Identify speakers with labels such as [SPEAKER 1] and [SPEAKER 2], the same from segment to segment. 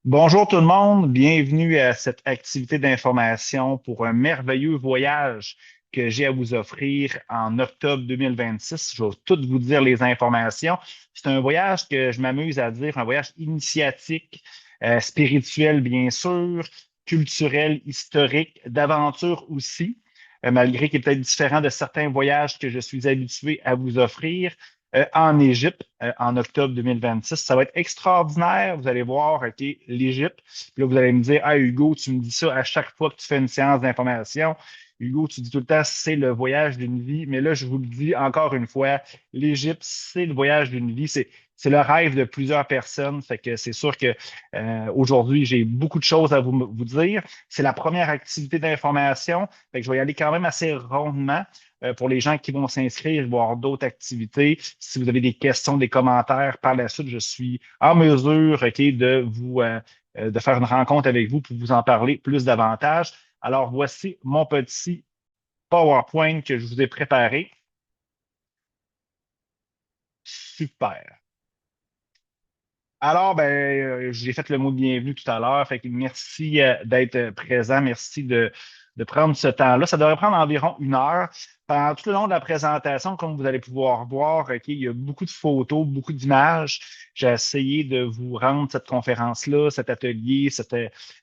[SPEAKER 1] Bonjour tout le monde, bienvenue à cette activité d'information pour un merveilleux voyage que j'ai à vous offrir en octobre 2026. Je vais tout vous dire les informations. C'est un voyage que je m'amuse à dire, un voyage initiatique, spirituel bien sûr, culturel, historique, d'aventure aussi, malgré qu'il est peut-être différent de certains voyages que je suis habitué à vous offrir en Égypte en octobre 2026. Ça va être extraordinaire. Vous allez voir, OK, l'Égypte. Puis là, vous allez me dire, ah, Hugo, tu me dis ça à chaque fois que tu fais une séance d'information. Hugo, tu dis tout le temps, c'est le voyage d'une vie. Mais là, je vous le dis encore une fois, l'Égypte, c'est le voyage d'une vie. C'est le rêve de plusieurs personnes. Fait que c'est sûr que aujourd'hui, j'ai beaucoup de choses à vous dire. C'est la première activité d'information. Fait que je vais y aller quand même assez rondement pour les gens qui vont s'inscrire, voir d'autres activités. Si vous avez des questions, des commentaires par la suite, je suis en mesure, OK, de faire une rencontre avec vous pour vous en parler plus davantage. Alors, voici mon petit PowerPoint que je vous ai préparé. Super. Alors, j'ai fait le mot de bienvenue tout à l'heure. Fait que merci d'être présent. Merci de prendre ce temps-là. Ça devrait prendre environ 1 heure. Pendant tout le long de la présentation, comme vous allez pouvoir voir, OK, il y a beaucoup de photos, beaucoup d'images. J'ai essayé de vous rendre cette conférence-là, cet atelier, cette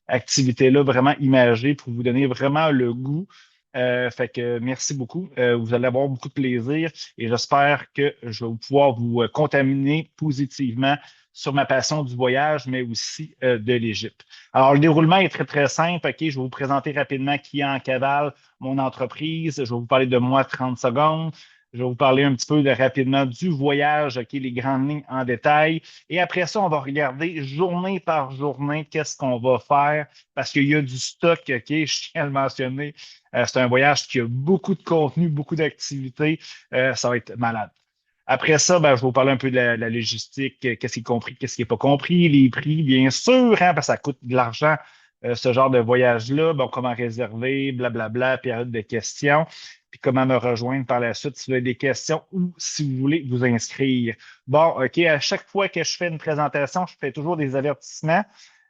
[SPEAKER 1] activité-là vraiment imagée pour vous donner vraiment le goût. Fait que merci beaucoup. Vous allez avoir beaucoup de plaisir et j'espère que je vais pouvoir vous contaminer positivement sur ma passion du voyage, mais aussi de l'Égypte. Alors, le déroulement est très, très simple. OK, je vais vous présenter rapidement qui est en cavale, mon entreprise. Je vais vous parler de moi 30 secondes. Je vais vous parler un petit peu rapidement du voyage, OK, les grandes lignes en détail. Et après ça, on va regarder journée par journée qu'est-ce qu'on va faire parce qu'il y a du stock, OK, je tiens à le mentionner. C'est un voyage qui a beaucoup de contenu, beaucoup d'activités. Ça va être malade. Après ça, je vais vous parler un peu de la logistique, qu'est-ce qui est compris, qu'est-ce qui n'est pas compris, les prix, bien sûr, hein, parce que ça coûte de l'argent, ce genre de voyage-là. Bon, comment réserver, blablabla, période de questions, puis comment me rejoindre par la suite si vous avez des questions ou si vous voulez vous inscrire. Bon, OK, à chaque fois que je fais une présentation, je fais toujours des avertissements.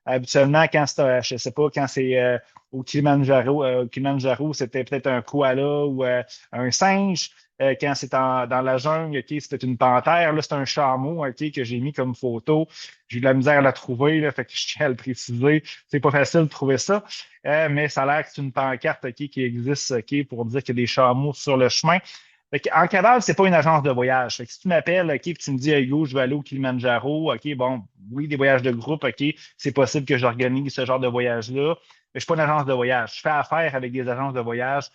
[SPEAKER 1] Habituellement, quand c'est, je sais pas, quand c'est au Kilimanjaro, c'était peut-être un koala ou un singe. Quand c'est dans la jungle, OK, c'était une panthère. Là, c'est un chameau, OK, que j'ai mis comme photo. J'ai eu de la misère à la trouver, là, fait que je tiens à le préciser. C'est pas facile de trouver ça. Mais ça a l'air que c'est une pancarte, OK, qui existe, OK, pour dire qu'il y a des chameaux sur le chemin. Fait en cavale, c'est pas une agence de voyage. Fait que si tu m'appelles, OK, puis tu me dis, hey, Hugo, je vais aller au Kilimanjaro, OK, bon, oui, des voyages de groupe, OK, c'est possible que j'organise ce genre de voyage-là, mais je suis pas une agence de voyage. Je fais affaire avec des agences de voyage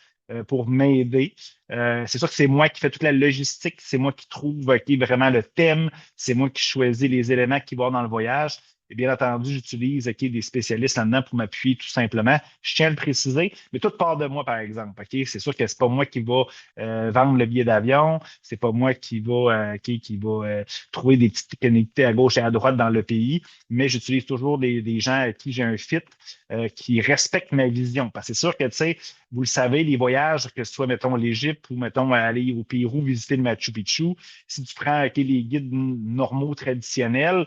[SPEAKER 1] pour m'aider. C'est sûr que c'est moi qui fais toute la logistique, c'est moi qui trouve, OK, vraiment le thème, c'est moi qui choisis les éléments qui vont dans le voyage. Et bien entendu, j'utilise OK, des spécialistes là-dedans pour m'appuyer tout simplement. Je tiens à le préciser, mais tout part de moi, par exemple. OK? C'est sûr que c'est pas moi qui va vendre le billet d'avion. C'est pas moi qui va trouver des petites connectivités à gauche et à droite dans le pays, mais j'utilise toujours des gens à qui j'ai un fit qui respectent ma vision. Parce que c'est sûr que, tu sais, vous le savez, les voyages, que ce soit, mettons, l'Égypte ou, mettons, aller au Pérou visiter le Machu Picchu, si tu prends les guides normaux traditionnels,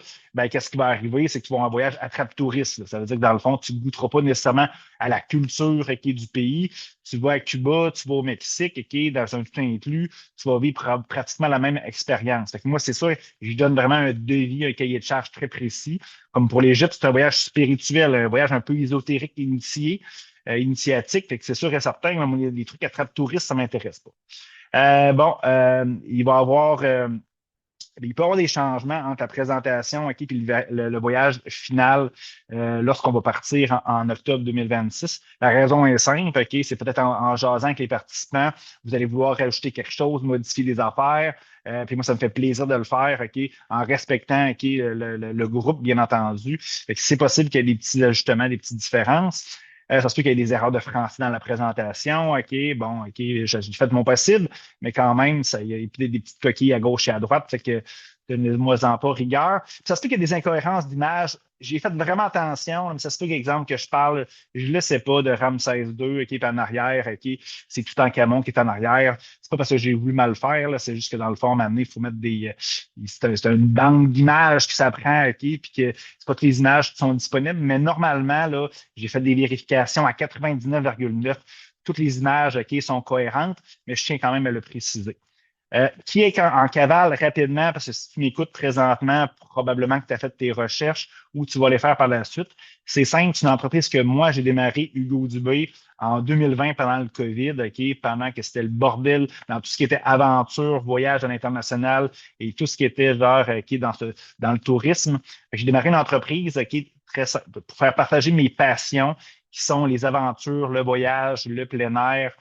[SPEAKER 1] qu'est-ce qui va arriver? C'est que tu vas en voyage attrape-touriste. Ça veut dire que, dans le fond, tu ne goûteras pas nécessairement à la culture du pays. Tu vas à Cuba, tu vas au Mexique, OK, dans un tout inclus, tu vas vivre pratiquement la même expérience. Fait que moi, c'est ça, je lui donne vraiment un devis, un cahier de charge très précis. Comme pour l'Égypte, c'est un voyage spirituel, un voyage un peu ésotérique, initiatique. Fait que c'est sûr et certain, moi, les trucs attrape-touristes, ça m'intéresse pas. Il va y avoir il peut y avoir des changements entre la présentation et le voyage final lorsqu'on va partir en octobre 2026. La raison est simple, OK, c'est peut-être en jasant avec les participants, vous allez vouloir rajouter quelque chose, modifier les affaires. Puis moi, ça me fait plaisir de le faire, OK, en respectant OK, le groupe, bien entendu. Fait que c'est possible qu'il y ait des petits ajustements, des petites différences. Ça se peut qu'il y ait des erreurs de français dans la présentation. OK, bon, OK, j'ai fait de mon possible, mais quand même, il y a des petites coquilles à gauche et à droite. Fait que donnez-moi-en pas rigueur. Puis ça se peut qu'il y ait des incohérences d'image j'ai fait vraiment attention. Mais ça se peut qu'exemple que je parle, je ne le sais pas de Ramsès II qui est en arrière, c'est tout en Camon qui est en arrière. C'est pas parce que j'ai voulu mal faire, là, c'est juste que dans le fond, à un moment donné, il faut mettre c'est une banque d'images qui s'apprend, puis que c'est pas toutes les images qui sont disponibles, mais normalement, là, j'ai fait des vérifications à 99,9. Toutes les images, sont cohérentes, mais je tiens quand même à le préciser. Qui est en cavale rapidement, parce que si tu m'écoutes présentement, probablement que tu as fait tes recherches ou tu vas les faire par la suite. C'est simple, c'est une entreprise que moi, j'ai démarré, Hugo Dubé, en 2020 pendant le COVID, pendant que c'était le bordel dans tout ce qui était aventure, voyage à l'international et tout ce qui était genre dans le tourisme. J'ai démarré une entreprise pour faire partager mes passions qui sont les aventures, le voyage, le plein air,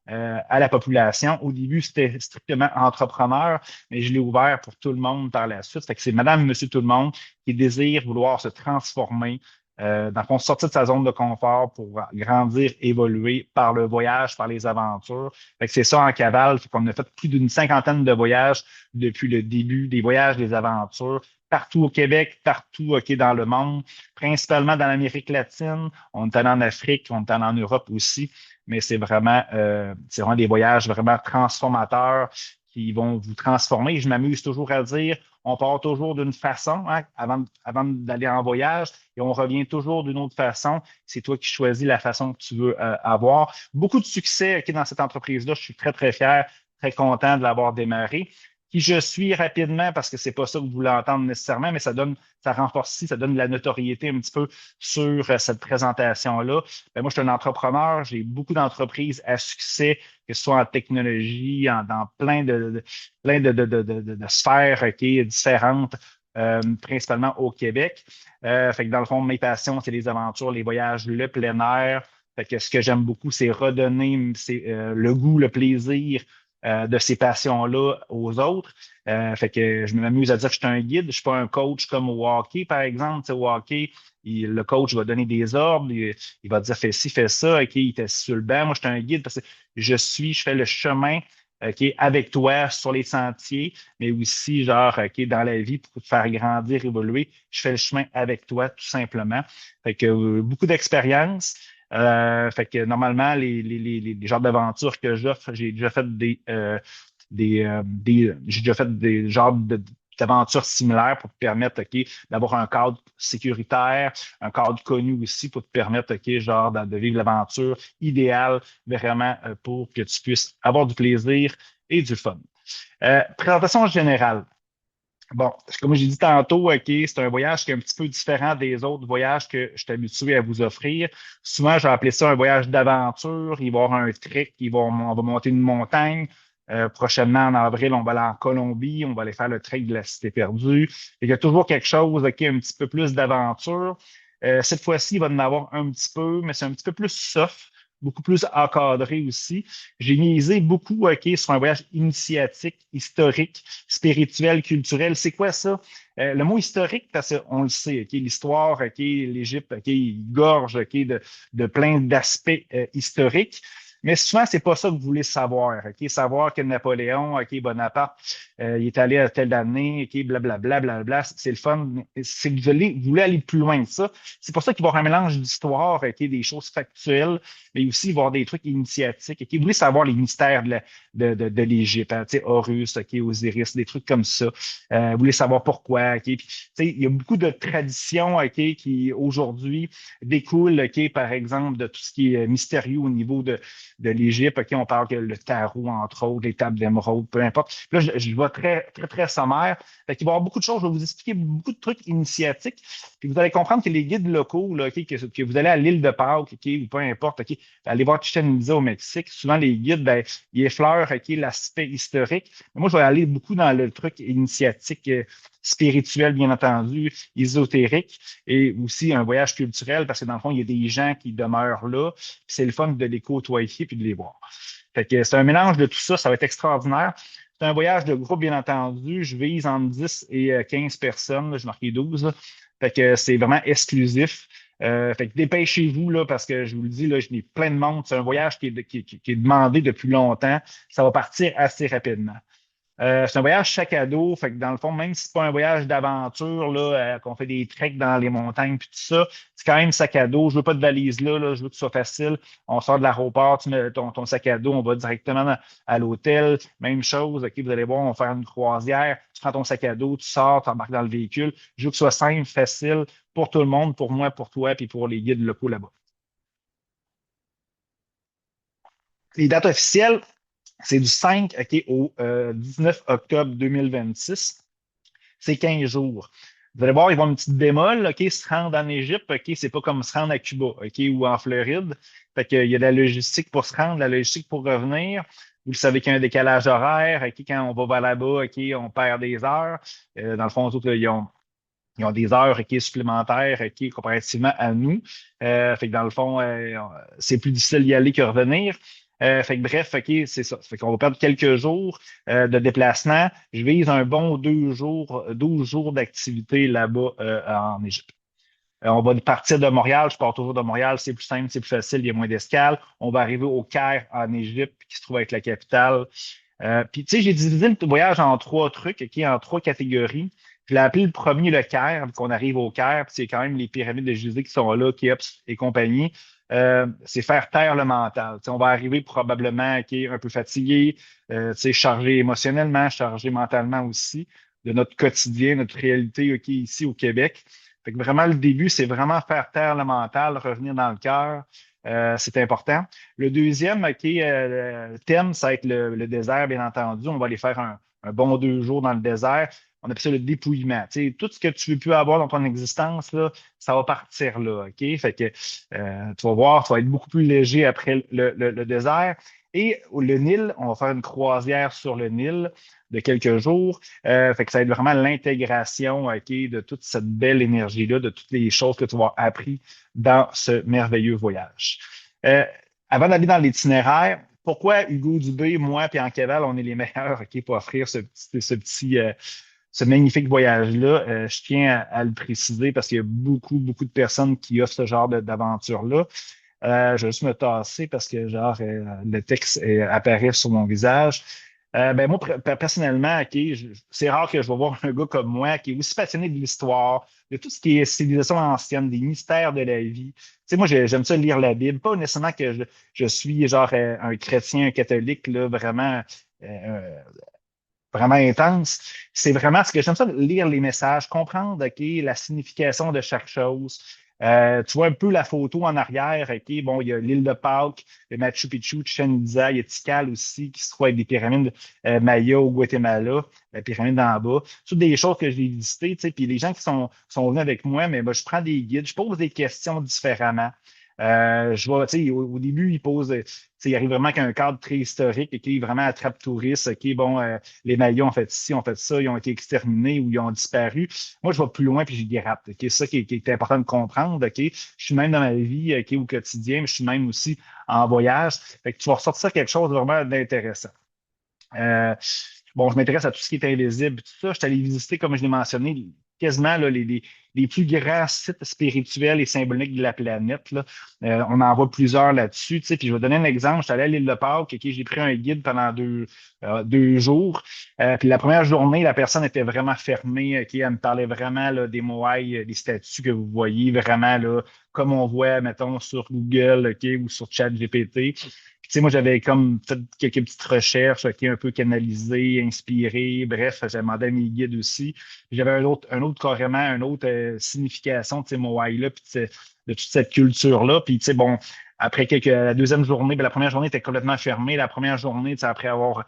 [SPEAKER 1] à la population. Au début, c'était strictement entrepreneur, mais je l'ai ouvert pour tout le monde par la suite. Fait que c'est madame et monsieur tout le monde qui désire vouloir se transformer, dans le fond, sortir de sa zone de confort pour grandir, évoluer par le voyage, par les aventures. Fait que c'est ça en cavale. Fait qu'on a fait plus d'une cinquantaine de voyages depuis le début, des voyages, des aventures, partout au Québec, partout dans le monde, principalement dans l'Amérique latine. On est allé en Afrique, on est allé en Europe aussi, mais c'est vraiment des voyages vraiment transformateurs qui vont vous transformer. Je m'amuse toujours à dire, on part toujours d'une façon, hein, avant d'aller en voyage et on revient toujours d'une autre façon. C'est toi qui choisis la façon que tu veux avoir. Beaucoup de succès dans cette entreprise-là. Je suis très, très fier, très content de l'avoir démarré. Qui je suis rapidement, parce que c'est pas ça que vous voulez entendre nécessairement, mais ça renforce, ça donne de la notoriété un petit peu sur cette présentation-là. Ben, moi, je suis un entrepreneur, j'ai beaucoup d'entreprises à succès, que ce soit en technologie, dans plein de sphères différentes, principalement au Québec. Fait que dans le fond, mes passions, c'est les aventures, les voyages, le plein air. Fait que ce que j'aime beaucoup, c'est redonner le goût, le plaisir de ces passions-là aux autres. Fait que je m'amuse à dire que je suis un guide, je suis pas un coach comme au hockey, par exemple. Tu sais, au hockey, le coach va donner des ordres, il va dire fais ci, fais ça, il était sur le banc. Moi, je suis un guide parce que je fais le chemin avec toi sur les sentiers, mais aussi genre dans la vie pour te faire grandir, évoluer. Je fais le chemin avec toi, tout simplement. Fait que beaucoup d'expérience. Fait que normalement, les genres d'aventures que j'offre, j'ai déjà fait des genres d'aventures similaires pour te permettre, d'avoir un cadre sécuritaire, un cadre connu aussi pour te permettre, genre de vivre l'aventure idéale vraiment pour que tu puisses avoir du plaisir et du fun. Présentation générale. Bon, comme j'ai dit tantôt, c'est un voyage qui est un petit peu différent des autres voyages que je suis habitué à vous offrir. Souvent, j'ai appelé ça un voyage d'aventure. Il va y avoir un trek, on va monter une montagne. Prochainement, en avril, on va aller en Colombie, on va aller faire le trek de la Cité perdue. Il y a toujours quelque chose, un petit peu plus d'aventure. Cette fois-ci, il va en avoir un petit peu, mais c'est un petit peu plus soft, beaucoup plus encadré aussi. J'ai misé beaucoup, sur un voyage initiatique, historique, spirituel, culturel. C'est quoi ça? Le mot historique, parce qu'on le sait, l'histoire, l'Égypte, il gorge, de plein d'aspects historiques. Mais souvent, c'est pas ça que vous voulez savoir. Savoir que Napoléon, Bonaparte, il est allé à telle année, blablabla, blablabla. C'est le fun. C'est que vous voulez aller plus loin que ça. C'est pour ça qu'il va y avoir un mélange d'histoire, des choses factuelles, mais aussi il va y avoir des trucs initiatiques. Vous voulez savoir les mystères de l'Égypte, hein, Horus, Osiris, des trucs comme ça. Vous voulez savoir pourquoi. Puis, il y a beaucoup de traditions qui aujourd'hui découlent, par exemple, de tout ce qui est mystérieux au niveau de l'Égypte. On parle que le tarot, entre autres, les tables d'émeraude, peu importe. Puis là, je vais très, très, très sommaire. Fait qu'il va y avoir beaucoup de choses. Je vais vous expliquer beaucoup de trucs initiatiques. Puis vous allez comprendre que les guides locaux, là, que vous allez à l'île de Pâques, ou peu importe, allez voir Chichen Itza au Mexique. Souvent, les guides, ben, ils effleurent l'aspect historique. Mais moi, je vais aller beaucoup dans le truc initiatique, spirituel, bien entendu, ésotérique, et aussi un voyage culturel, parce que dans le fond, il y a des gens qui demeurent là, puis c'est le fun de les côtoyer puis de les voir. Fait que c'est un mélange de tout ça, ça va être extraordinaire. C'est un voyage de groupe, bien entendu. Je vise entre 10 et 15 personnes. Là, j'ai marqué 12. Là. Fait que c'est vraiment exclusif. Fait que dépêchez-vous, là, parce que je vous le dis, là, je n'ai plein de monde. C'est un voyage qui est demandé depuis longtemps. Ça va partir assez rapidement. C'est un voyage sac à dos, fait que dans le fond, même si c'est pas un voyage d'aventure, là, qu'on fait des treks dans les montagnes puis tout ça, c'est quand même sac à dos. Je veux pas de valise là, je veux que ce soit facile. On sort de l'aéroport, tu mets ton sac à dos, on va directement à l'hôtel. Même chose, OK, vous allez voir, on va faire une croisière. Tu prends ton sac à dos, tu sors, tu embarques dans le véhicule. Je veux que ce soit simple, facile pour tout le monde, pour moi, pour toi, puis pour les guides locaux là-bas. Les dates officielles, c'est du 5 OK, au 19 octobre 2026. C'est 15 jours. Vous allez voir, ils vont avoir une petite bémol, OK, se rendre en Égypte, OK, c'est pas comme se rendre à Cuba, OK, ou en Floride. Fait qu'il y a de la logistique pour se rendre, de la logistique pour revenir. Vous le savez qu'il y a un décalage horaire, OK, quand on va là-bas, OK, on perd des heures. Dans le fond, ils ont des heures OK, supplémentaires OK, comparativement à nous. Fait que dans le fond, c'est plus difficile d'y aller que revenir. Fait que bref, OK, c'est ça. Fait qu'on va perdre quelques jours de déplacement. Je vise un bon 2 jours, 12 jours d'activité là-bas en Égypte. On va partir de Montréal. Je pars toujours de Montréal. C'est plus simple, c'est plus facile, il y a moins d'escale. On va arriver au Caire en Égypte, qui se trouve avec la capitale. Puis, tu sais, j'ai divisé le voyage en trois trucs, OK, en trois catégories. Je l'ai appelé le premier le Caire, qu'on arrive au Caire, puis c'est quand même les pyramides de Gizeh qui sont là, Khéops et compagnie. C'est faire taire le mental. Tu sais, on va arriver probablement OK, un peu fatigué, tu sais, chargé émotionnellement, chargé mentalement aussi, de notre quotidien, notre réalité OK, ici au Québec. Fait que vraiment, le début, c'est vraiment faire taire le mental, revenir dans le cœur. C'est important. Le deuxième, OK, le thème, ça va être le désert, bien entendu. On va aller faire un bon 2 jours dans le désert. On appelle ça le dépouillement. Tu sais, tout ce que tu veux plus avoir dans ton existence, là, ça va partir là. OK? Fait que tu vas voir, tu vas être beaucoup plus léger après le désert. Et le Nil, on va faire une croisière sur le Nil de quelques jours. Fait que ça va être vraiment l'intégration OK, de toute cette belle énergie-là, de toutes les choses que tu vas avoir appris dans ce merveilleux voyage. Euh, Avant d'aller dans l'itinéraire, pourquoi Hugo Dubé, moi et Ankeval, on est les meilleurs OK, pour offrir ce magnifique voyage-là? Je tiens à le préciser parce qu'il y a beaucoup, beaucoup de personnes qui offrent ce genre d'aventure-là. Je vais juste me tasser parce que genre le texte apparaît sur mon visage. Ben moi, personnellement, OK, c'est rare que je vais voir un gars comme moi qui est aussi passionné de l'histoire, de tout ce qui est civilisation ancienne, des mystères de la vie. Tu sais, moi, j'aime ça lire la Bible. Pas nécessairement que je suis genre un chrétien, un catholique, là, vraiment intense. C'est vraiment ce que j'aime ça, lire les messages, comprendre, OK, la signification de chaque chose. Tu vois un peu la photo en arrière, OK, bon, il y a l'île de Pâques, le Machu Picchu, Chichén Itzá, il y a Tikal aussi, qui se trouve avec des pyramides Maya au Guatemala, la pyramide en bas. Toutes des choses que j'ai visitées, tu sais, puis les gens qui sont venus avec moi, mais moi, je prends des guides, je pose des questions différemment. Je vois, tu sais, au début, il pose, tu sais, il arrive vraiment qu'un cadre très historique, qui est vraiment attrape touriste, OK, bon, les Mayas ont fait ci, ont fait ça, ils ont été exterminés ou ils ont disparu. Moi, je vais plus loin puis je dérape. OK, c'est ça qui est important de comprendre. OK, je suis même dans ma vie, OK, au quotidien, mais je suis même aussi en voyage. Fait que tu vas ressortir quelque chose de vraiment d'intéressant. Euh, bon, je m'intéresse à tout ce qui est invisible, tout ça. Je suis allé visiter, comme je l'ai mentionné, quasiment là, les plus grands sites spirituels et symboliques de la planète. Là. On en voit plusieurs là-dessus. Tu sais, puis je vais donner un exemple. Je suis allé à l'île de Pâques, OK, j'ai pris un guide pendant 2 jours. Puis la première journée, la personne était vraiment fermée. OK, elle me parlait vraiment là, des moaïs, des statues que vous voyez, vraiment là, comme on voit, mettons, sur Google, OK, ou sur ChatGPT. Puis, tu sais, moi, j'avais comme fait quelques petites recherches, OK, un peu canalisées, inspirées. Bref, j'ai demandé à mes guides aussi. J'avais un autre carrément, une autre signification de ces Moai-là, puis de toute cette culture-là. Puis, tu sais, bon, après la deuxième journée, ben, la première journée était complètement fermée. La première journée, tu sais, après avoir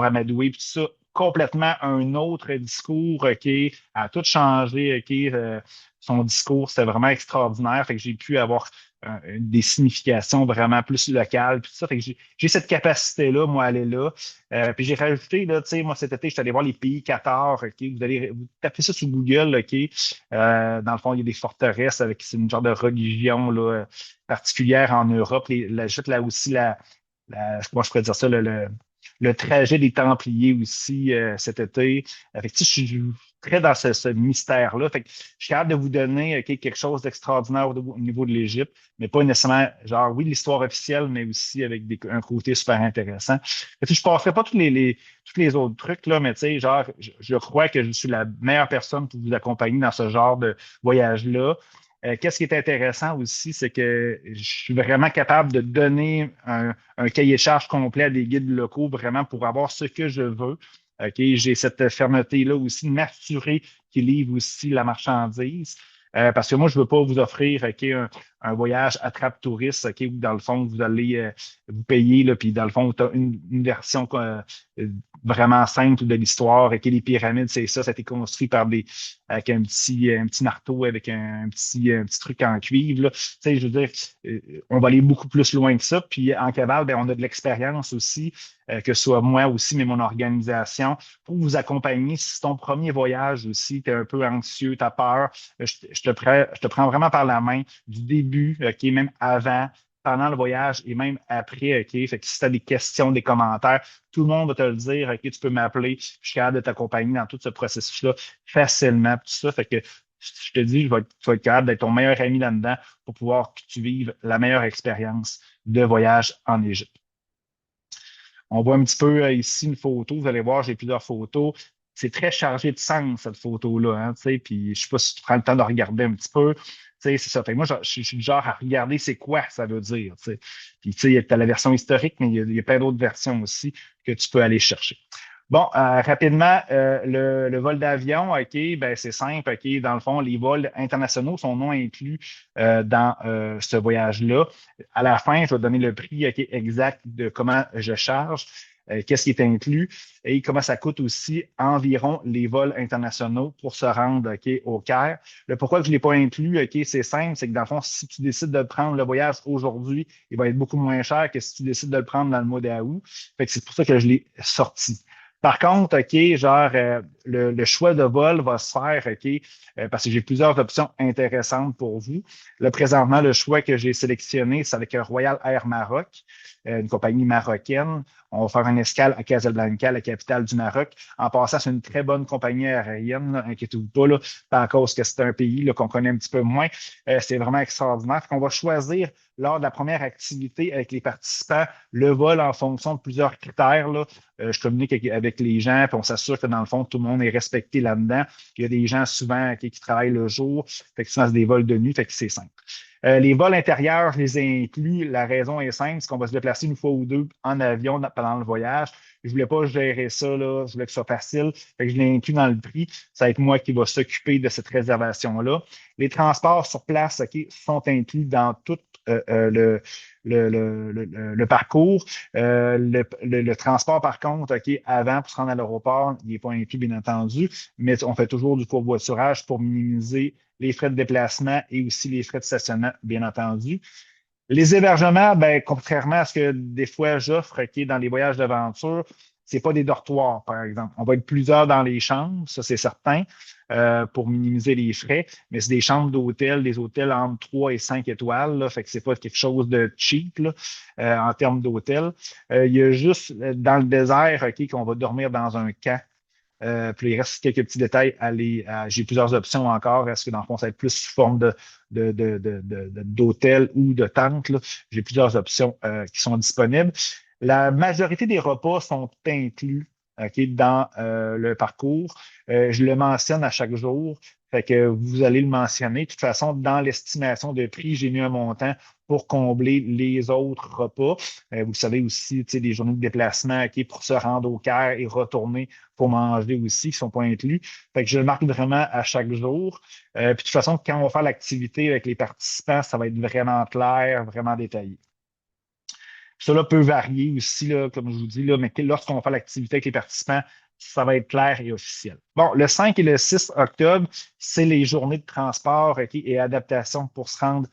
[SPEAKER 1] amadoué, puis tout ça, complètement un autre discours, OK, a tout changé, OK, son discours, c'était vraiment extraordinaire. Fait que j'ai pu avoir des significations vraiment plus locales, puis tout ça. Fait que j'ai cette capacité-là, moi, à aller là. Puis j'ai rajouté, là, tu sais, moi, cet été, je suis allé voir les pays Qatar, OK? Vous tapez ça sur Google, OK? Dans le fond, il y a des forteresses avec c'est une genre de religion là, particulière en Europe. Juste là aussi, comment je pourrais dire ça, le trajet des Templiers aussi cet été. Fait que, tu sais, très dans ce mystère-là. Fait que je suis capable de vous donner quelque chose d'extraordinaire au niveau de l'Égypte, mais pas nécessairement, genre, oui, l'histoire officielle, mais aussi avec un côté super intéressant. Je ne passerai pas tous les autres trucs, là, mais tu sais, genre, je crois que je suis la meilleure personne pour vous accompagner dans ce genre de voyage-là. Qu'est-ce qui est intéressant aussi, c'est que je suis vraiment capable de donner un cahier de charges complet à des guides locaux, vraiment pour avoir ce que je veux. OK, j'ai cette fermeté-là aussi de m'assurer qu'ils livrent aussi la marchandise. Parce que moi, je ne veux pas vous offrir un voyage attrape-touriste, où dans le fond, vous allez vous payer, là, puis dans le fond, tu as une version vraiment simple de l'histoire. Les pyramides, c'est ça a été construit avec un petit marteau, avec un petit truc en cuivre. Là. Tu sais, je veux dire, on va aller beaucoup plus loin que ça. Puis en cavale, ben, on a de l'expérience aussi, que ce soit moi aussi, mais mon organisation, pour vous accompagner. Si c'est ton premier voyage aussi, tu es un peu anxieux, tu as peur, je te prends vraiment par la main du début, OK, même avant, pendant le voyage et même après, OK? Fait que si tu as des questions, des commentaires, tout le monde va te le dire, OK, tu peux m'appeler, je suis capable de t'accompagner dans tout ce processus-là facilement, tout ça. Fait que je te dis, tu vas être capable d'être ton meilleur ami là-dedans pour pouvoir que tu vives la meilleure expérience de voyage en Égypte. On voit un petit peu ici une photo. Vous allez voir, j'ai plusieurs photos. C'est très chargé de sens, cette photo-là. Hein, tu sais, puis je sais pas si tu prends le temps de regarder un petit peu. Tu sais, c'est ça. Fait que moi, je suis du genre à regarder c'est quoi ça veut dire. Tu sais. Puis tu sais, tu as la version historique, mais il y a plein d'autres versions aussi que tu peux aller chercher. Bon, rapidement, le vol d'avion, OK, ben c'est simple, OK. Dans le fond, les vols internationaux sont non inclus dans ce voyage-là. À la fin, je vais donner le prix OK, exact de comment je charge, qu'est-ce qui est inclus et comment ça coûte aussi environ les vols internationaux pour se rendre OK, au Caire. Le pourquoi je ne l'ai pas inclus, OK, c'est simple, c'est que dans le fond, si tu décides de prendre le voyage aujourd'hui, il va être beaucoup moins cher que si tu décides de le prendre dans le mois d'août. Fait que c'est pour ça que je l'ai sorti. Par contre, OK, genre, le choix de vol va se faire, OK, parce que j'ai plusieurs options intéressantes pour vous. Là, présentement, le choix que j'ai sélectionné, c'est avec Royal Air Maroc, une compagnie marocaine. On va faire une escale à Casablanca, la capitale du Maroc. En passant, c'est une très bonne compagnie aérienne, là, inquiétez-vous pas, là, pas à cause que c'est un pays là, qu'on connaît un petit peu moins. C'est vraiment extraordinaire. On va choisir lors de la première activité avec les participants le vol en fonction de plusieurs critères. Là. Je communique avec les gens, puis on s'assure que dans le fond, tout le monde est respecté là-dedans. Il y a des gens souvent qui travaillent le jour, fait que souvent c'est des vols de nuit, fait que c'est simple. Les vols intérieurs, je les ai inclus. La raison est simple, c'est qu'on va se déplacer une fois ou deux en avion pendant le voyage. Je voulais pas gérer ça, là. Je voulais que ce soit facile. Fait que je l'ai inclus dans le prix. Ça va être moi qui va s'occuper de cette réservation-là. Les transports sur place, OK, sont inclus dans tout le parcours. Le transport, par contre, OK, avant, pour se rendre à l'aéroport, il n'est pas inclus, bien entendu, mais on fait toujours du covoiturage pour minimiser les frais de déplacement et aussi les frais de stationnement, bien entendu. Les hébergements, ben, contrairement à ce que des fois j'offre dans les voyages d'aventure, c'est pas des dortoirs, par exemple. On va être plusieurs dans les chambres, ça c'est certain, pour minimiser les frais, mais c'est des chambres d'hôtel, des hôtels entre 3 et 5 étoiles, là, fait que c'est pas quelque chose de cheap là, en termes d'hôtel. Il y a juste dans le désert, OK, qu'on va dormir dans un camp. Puis il reste quelques petits détails. J'ai plusieurs options encore. Est-ce que dans le fond, ça va être plus sous forme d'hôtel ou de tente? Là? J'ai plusieurs options qui sont disponibles. La majorité des repas sont inclus OK, dans le parcours. Je le mentionne à chaque jour. Fait que vous allez le mentionner. De toute façon, dans l'estimation de prix, j'ai mis un montant pour combler les autres repas. Vous savez aussi, tu sais, des journées de déplacement OK, pour se rendre au Caire et retourner pour manger aussi, qui ne sont pas inclus. Fait que je le marque vraiment à chaque jour. Puis de toute façon, quand on va faire l'activité avec les participants, ça va être vraiment clair, vraiment détaillé. Cela peut varier aussi, là, comme je vous dis, là, mais lorsqu'on va faire l'activité avec les participants, ça va être clair et officiel. Bon, le 5 et le 6 octobre, c'est les journées de transport OK, et adaptation pour se rendre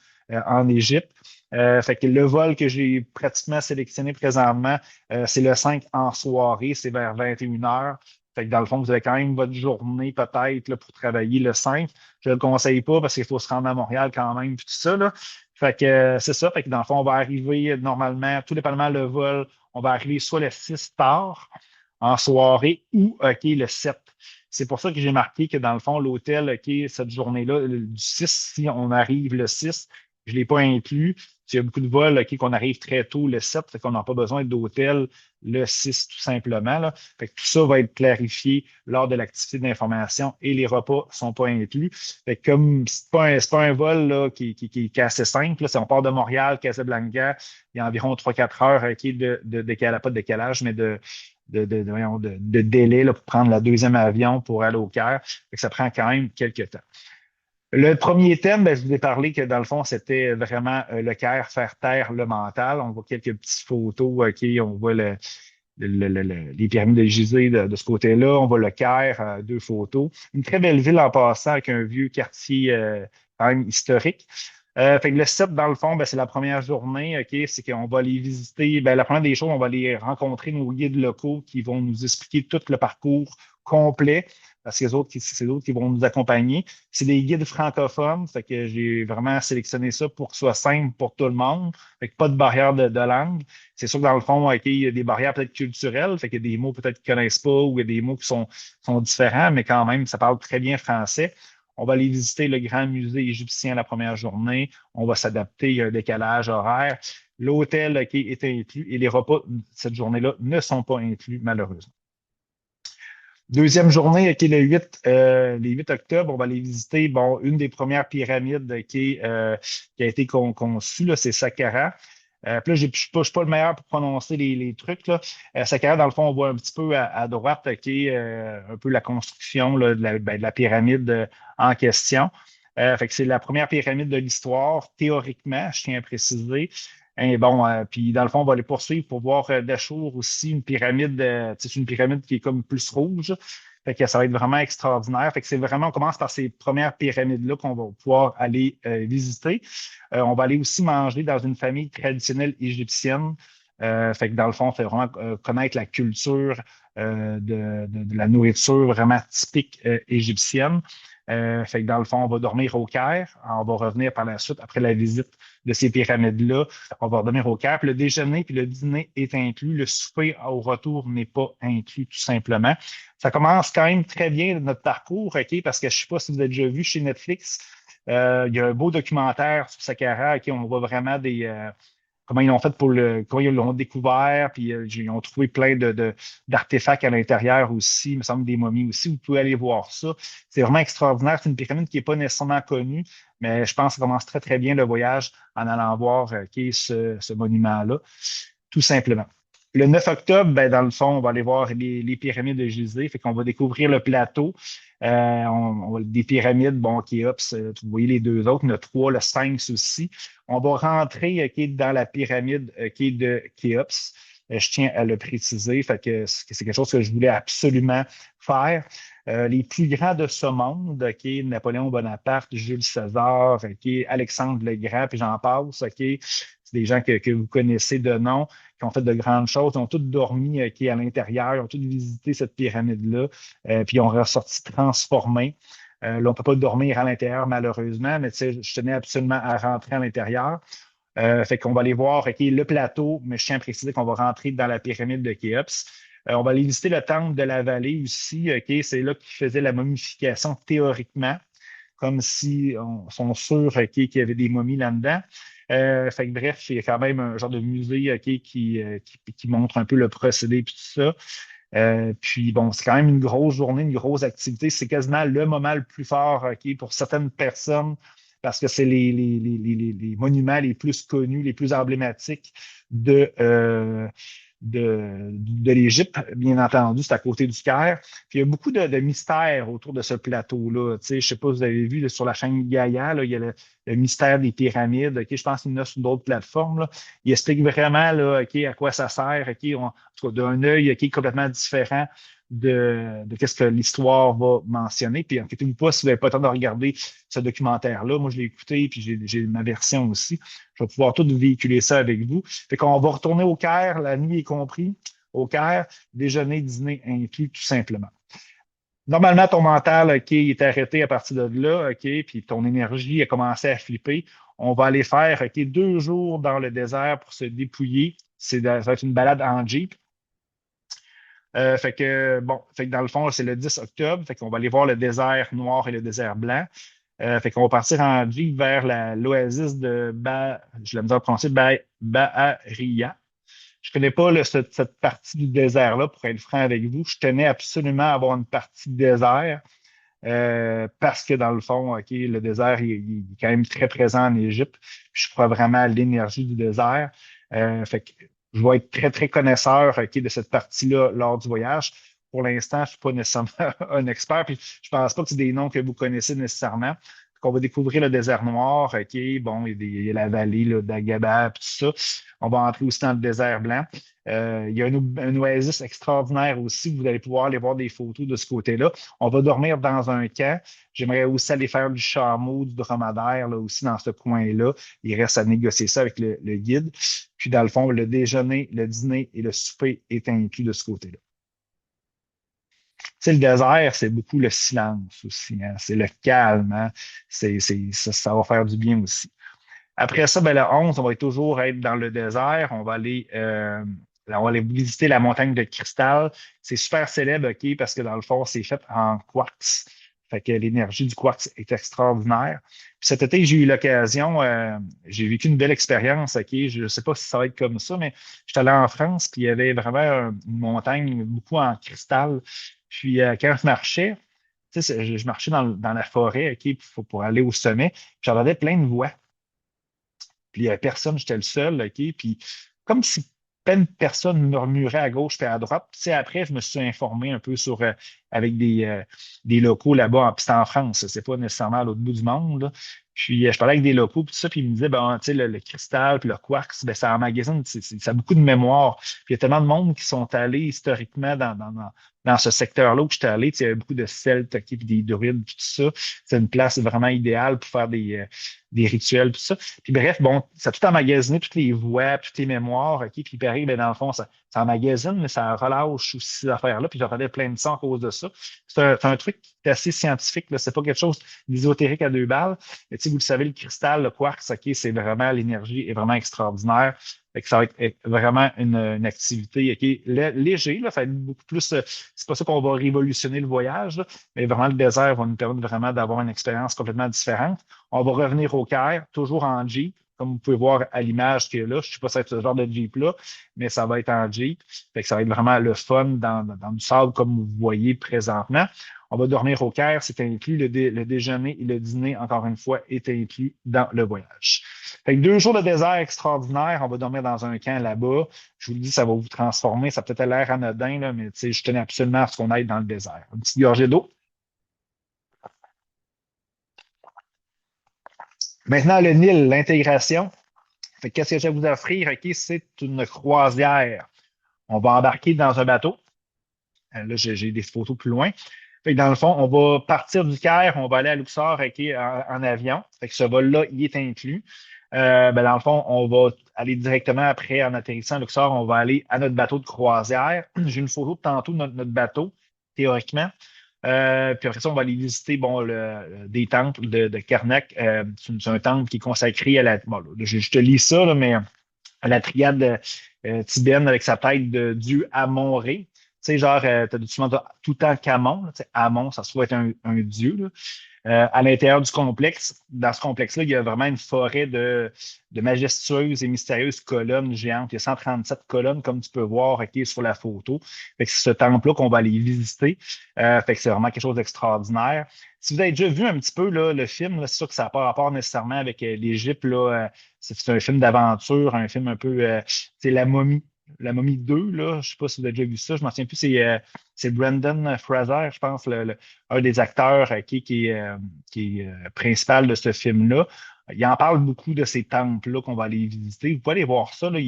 [SPEAKER 1] en Égypte. Fait que le vol que j'ai pratiquement sélectionné présentement, c'est le 5 en soirée, c'est vers 21 heures. Fait que dans le fond, vous avez quand même votre journée peut-être là, pour travailler le 5. Je ne le conseille pas parce qu'il faut se rendre à Montréal quand même, puis tout ça. Là. Fait que c'est ça. Fait que dans le fond, on va arriver normalement, tout dépendamment le vol, on va arriver soit le 6 tard en soirée ou OK, le 7. C'est pour ça que j'ai marqué que dans le fond, l'hôtel, OK, cette journée-là, du 6, si on arrive le 6, je ne l'ai pas inclus. Il y a beaucoup de vols, OK, qu'on arrive très tôt le 7, fait qu'on n'a pas besoin d'hôtel le 6, tout simplement, là. Fait que tout ça va être clarifié lors de l'activité d'information et les repas ne sont pas inclus. Fait que comme c'est pas un vol là, qui est assez simple, là, si on part de Montréal, Casablanca, il y a environ 3-4 heures de décalage, pas de décalage, mais de délai là, pour prendre la deuxième avion pour aller au Caire. Fait que ça prend quand même quelques temps. Le premier thème, ben, je vous ai parlé que dans le fond, c'était vraiment le Caire, faire taire le mental. On voit quelques petites photos, OK, on voit les pyramides de Gizeh de ce côté-là. On voit le Caire, deux photos. Une très belle ville en passant avec un vieux quartier quand même historique. Fait que le 7, dans le fond, ben, c'est la première journée, OK, c'est qu'on va aller visiter. Ben, la première des choses, on va aller rencontrer nos guides locaux qui vont nous expliquer tout le parcours complet, parce que c'est d'autres qui vont nous accompagner. C'est des guides francophones, fait que j'ai vraiment sélectionné ça pour que ce soit simple pour tout le monde, fait que pas de barrière de langue. C'est sûr que dans le fond, OK, il y a des barrières peut-être culturelles, fait qu'il y a des mots peut-être qu'ils connaissent pas ou il y a des mots qui sont différents, mais quand même, ça parle très bien français. On va aller visiter le grand musée égyptien la première journée. On va s'adapter, il y a un décalage horaire. L'hôtel OK, est inclus et les repas cette journée-là ne sont pas inclus, malheureusement. Deuxième journée, OK, les 8 octobre, on va aller visiter bon, une des premières pyramides qui a été conçue, là, c'est Saqqara. Puis là, je ne suis pas le meilleur pour prononcer les trucs. Là. Saqqara, dans le fond, on voit un petit peu à droite, OK, un peu la construction là, de la pyramide en question. Fait que c'est la première pyramide de l'histoire, théoriquement, je tiens à préciser. Et bon, puis dans le fond, on va aller poursuivre pour voir d'Achour aussi, une pyramide, c'est une pyramide qui est comme plus rouge. Fait que ça va être vraiment extraordinaire. Fait que c'est vraiment, on commence par ces premières pyramides-là qu'on va pouvoir aller visiter. On va aller aussi manger dans une famille traditionnelle égyptienne. Fait que dans le fond, on fait vraiment connaître la culture de la nourriture vraiment typique égyptienne. Fait que dans le fond, on va dormir au Caire. On va revenir par la suite, après la visite de ces pyramides-là, on va dormir au Caire. Puis le déjeuner puis le dîner est inclus. Le souper au retour n'est pas inclus, tout simplement. Ça commence quand même très bien notre parcours, OK, parce que je ne sais pas si vous avez déjà vu chez Netflix, il y a un beau documentaire sur Saqqara, OK, on voit vraiment comment ils l'ont fait comment ils l'ont découvert, puis ils ont trouvé plein d'artefacts à l'intérieur aussi, il me semble des momies aussi. Vous pouvez aller voir ça. C'est vraiment extraordinaire. C'est une pyramide qui n'est pas nécessairement connue, mais je pense que ça commence très, très bien le voyage en allant voir ce monument-là, tout simplement. Le 9 octobre, ben, dans le fond, on va aller voir les pyramides de Gizeh. Fait qu'on va découvrir le plateau. Des pyramides, bon, Khéops, vous voyez les deux autres, il y en a trois, le Sphinx aussi. On va rentrer dans la pyramide de Khéops. Je tiens à le préciser, fait que c'est quelque chose que je voulais absolument faire. Les plus grands de ce monde, Napoléon Bonaparte, Jules César, Alexandre le Grand, puis j'en passe, c'est des gens que vous connaissez de nom, qui ont fait de grandes choses, ils ont tous dormi à l'intérieur, ils ont tous visité cette pyramide-là, puis ils ont ressorti transformés. Là, on ne peut pas dormir à l'intérieur, malheureusement, mais je tenais absolument à rentrer à l'intérieur. Fait qu'on va aller voir le plateau, mais je tiens à préciser qu'on va rentrer dans la pyramide de Khéops. On va aller visiter le temple de la vallée aussi. C'est là qu'ils faisaient la momification théoriquement, comme si on sont sûrs qu'il y avait des momies là-dedans. Fait que bref, il y a quand même un genre de musée qui montre un peu le procédé et tout ça. Puis bon, c'est quand même une grosse journée, une grosse activité. C'est quasiment le moment le plus fort pour certaines personnes parce que c'est les monuments les plus connus, les plus emblématiques de l'Égypte, bien entendu, c'est à côté du Caire. Puis il y a beaucoup de mystères autour de ce plateau-là. Tu sais, je ne sais pas si vous avez vu là, sur la chaîne Gaïa, là, il y a le mystère des pyramides. Je pense qu'il y en a sur d'autres plateformes. Là. Il explique vraiment là, à quoi ça sert, en tout cas, d'un œil complètement différent de qu'est-ce que l'histoire va mentionner. Puis inquiétez-vous pas si vous n'avez pas le temps de regarder ce documentaire-là. Moi, je l'ai écouté, puis j'ai ma version aussi. Je vais pouvoir tout véhiculer ça avec vous. Fait qu'on va retourner au Caire, la nuit est compris, au Caire, déjeuner, dîner inclus, tout simplement. Normalement, ton mental, est arrêté à partir de là, puis ton énergie a commencé à flipper. On va aller faire, 2 jours dans le désert pour se dépouiller. Ça va être une balade en Jeep. Fait que dans le fond, c'est le 10 octobre. Fait qu'on va aller voir le désert noir et le désert blanc. Fait qu'on va partir en Jeep vers l'oasis de je l'ai mis à prononcer, Bahariya. Je connais pas cette partie du désert-là, pour être franc avec vous. Je tenais absolument à avoir une partie de désert. Parce que dans le fond, OK, le désert, il est quand même très présent en Égypte. Puis je crois vraiment à l'énergie du désert. Fait que je vais être très, très connaisseur, OK, de cette partie-là lors du voyage. Pour l'instant, je ne suis pas nécessairement un expert, puis je pense pas que c'est des noms que vous connaissez nécessairement. On va découvrir le désert noir, OK, bon, il y a la vallée là, d'Agaba, puis tout ça. On va entrer aussi dans le désert blanc. Il y a un oasis extraordinaire aussi. Vous allez pouvoir aller voir des photos de ce côté-là. On va dormir dans un camp. J'aimerais aussi aller faire du chameau, du dromadaire, là aussi dans ce coin-là. Il reste à négocier ça avec le guide. Puis, dans le fond, le déjeuner, le dîner et le souper est inclus de ce côté-là. Tu sais, le désert, c'est beaucoup le silence aussi, hein. C'est le calme, hein. Ça va faire du bien aussi. Après ça, ben, le 11, on va toujours être dans le désert. On va aller visiter la montagne de cristal. C'est super célèbre, OK, parce que dans le fond, c'est fait en quartz. Fait que l'énergie du quartz est extraordinaire. Puis cet été, j'ai eu l'occasion, j'ai vécu une belle expérience, OK. Je ne sais pas si ça va être comme ça, mais j'étais allé en France, puis il y avait vraiment une montagne beaucoup en cristal. Puis quand je marchais, tu sais, je marchais dans la forêt, OK, pour aller au sommet, puis j'entendais plein de voix. Puis il n'y avait personne, j'étais le seul, OK? Puis comme si peine personne murmurait à gauche et à droite. Puis, tu sais, après, je me suis informé un peu avec des locaux là-bas. Puis c'était en France, c'est pas nécessairement à l'autre bout du monde, là. Puis je parlais avec des locaux, puis tout ça, puis ils me disaient, ben, tu sais, le cristal, puis le quartz, ben, ça emmagasine, ça a beaucoup de mémoire. Puis il y a tellement de monde qui sont allés historiquement dans ce secteur-là où j'étais allé. Tu sais, il y avait beaucoup de Celtes, OK, puis des Druides, puis tout ça. C'est une place vraiment idéale pour faire des rituels, tout ça. Puis bref, bon, ça a tout emmagasiné, toutes les voix, toutes les mémoires, OK? Puis pareil, ben, dans le fond, ça emmagasine, mais ça relâche aussi ces affaires-là. Puis j'entendais plein de sons à cause de ça. C'est un truc qui est assez scientifique, là. C'est pas quelque chose d'ésotérique à deux balles. Mais tu sais, vous le savez, le cristal, le quartz, OK, c'est vraiment, l'énergie est vraiment extraordinaire. Fait que ça va être vraiment une activité, OK, léger, là, fait beaucoup plus, c'est pas ça qu'on va révolutionner le voyage, là, mais vraiment le désert va nous permettre vraiment d'avoir une expérience complètement différente. On va revenir au Caire, toujours en Jeep, comme vous pouvez voir à l'image qui est là. Je ne sais pas si c'est ce genre de Jeep-là, mais ça va être en Jeep. Fait que ça va être vraiment le fun dans du sable comme vous voyez présentement. On va dormir au Caire, c'est inclus. Le déjeuner et le dîner, encore une fois, est inclus dans le voyage. Fait que 2 jours de désert extraordinaire. On va dormir dans un camp là-bas. Je vous le dis, ça va vous transformer. Ça peut-être l'air anodin, là, mais je tenais absolument à ce qu'on aille dans le désert. Une petite gorgée d'eau. Maintenant, le Nil, l'intégration. Fait que qu'est-ce que je vais vous offrir? OK, c'est une croisière. On va embarquer dans un bateau. Là, j'ai des photos plus loin. Fait que dans le fond, on va partir du Caire, on va aller à Luxor, OK, en avion. Fait que ce vol-là, il est inclus. Ben, dans le fond, on va aller directement après, en atterrissant à Luxor, on va aller à notre bateau de croisière. J'ai une photo de tantôt de notre bateau, théoriquement. Puis après ça, on va aller visiter bon, des temples de Karnak. C'est un temple qui est consacré à la. Bon, là, je te lis ça, là, mais à la triade tibétaine avec sa tête de dieu Amon-Ré. Tu sais, genre, tu as souvent Toutankhamon. Tu sais, Amon, ça se trouve être un dieu, là. À l'intérieur du complexe, dans ce complexe-là, il y a vraiment une forêt de majestueuses et mystérieuses colonnes géantes. Il y a 137 colonnes, comme tu peux voir OK, sur la photo. Fait que c'est ce temple-là qu'on va aller visiter. Fait que c'est vraiment quelque chose d'extraordinaire. Si vous avez déjà vu un petit peu là, le film, là, c'est sûr que ça n'a pas rapport nécessairement avec l'Égypte. Là, c'est un film d'aventure, un film un peu, c'est La Momie. La Momie 2, là, je ne sais pas si vous avez déjà vu ça, je m'en souviens plus, c'est Brendan Fraser, je pense, un des acteurs qui est principal de ce film-là. Il en parle beaucoup de ces temples-là qu'on va aller visiter. Vous pouvez aller voir ça, là,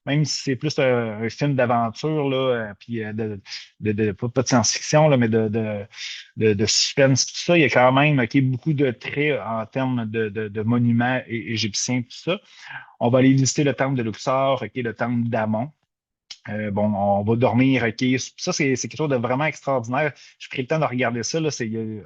[SPEAKER 1] même si c'est plus un film d'aventure, là, puis pas de science-fiction, là, mais de suspense, tout ça. Il y a quand même beaucoup de traits en termes de monuments égyptiens, tout ça. On va aller visiter le temple de Luxor, le temple d'Amon. Bon, on va dormir, OK. Ça, c'est quelque chose de vraiment extraordinaire. J'ai pris le temps de regarder ça. Là,